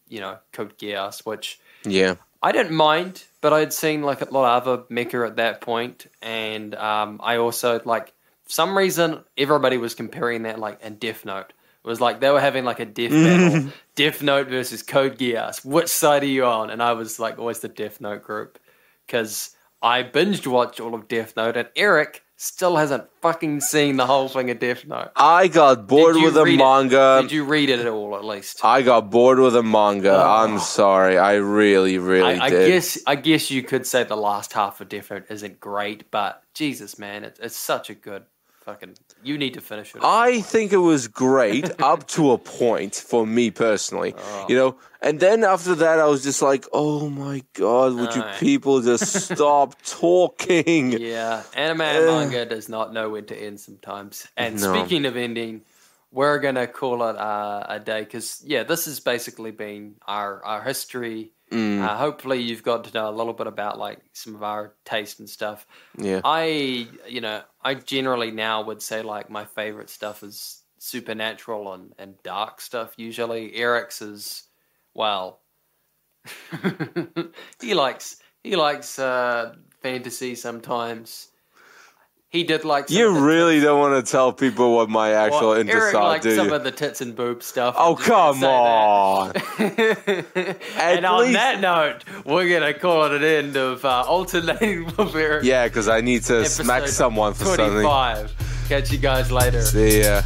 you know, Code Geass, which I didn't mind, but I'd seen like a lot of other mecha at that point, and I also like for some reason everybody was comparing that like in Death Note. It was like they were having like a death battle, Death Note versus Code Geass. Which side are you on? And I was like always the Death Note group because I binged watched all of Death Note, and Eric still hasn't fucking seen the whole thing of Death Note. I got bored with the manga. Did you read it at all, at least? I got bored with the manga. I'm sorry. I really did. I guess you could say the last half of Death Note isn't great, but Jesus, man, it's such a good fucking... You need to finish it. I think it was great up to a point for me personally, you know. And then after that, I was just like, "Oh my god, would you people just stop talking?" Yeah, anime and manga does not know when to end sometimes. And speaking of ending, we're gonna call it a day because this has basically been our history. Hopefully, you've got to know a little bit about like some of our taste and stuff. Yeah, I generally now would say like my favorite stuff is supernatural and dark stuff. Usually, Eric's is he likes fantasy sometimes. He did like some you really don't want to tell people what my actual interests Eric are, liked do you? some of the tits and boob stuff. Oh, come on. And on that note, we're going to call it an end of Alternating with Eric. Yeah, because I need to smack someone for 25. something. Catch you guys later. See ya.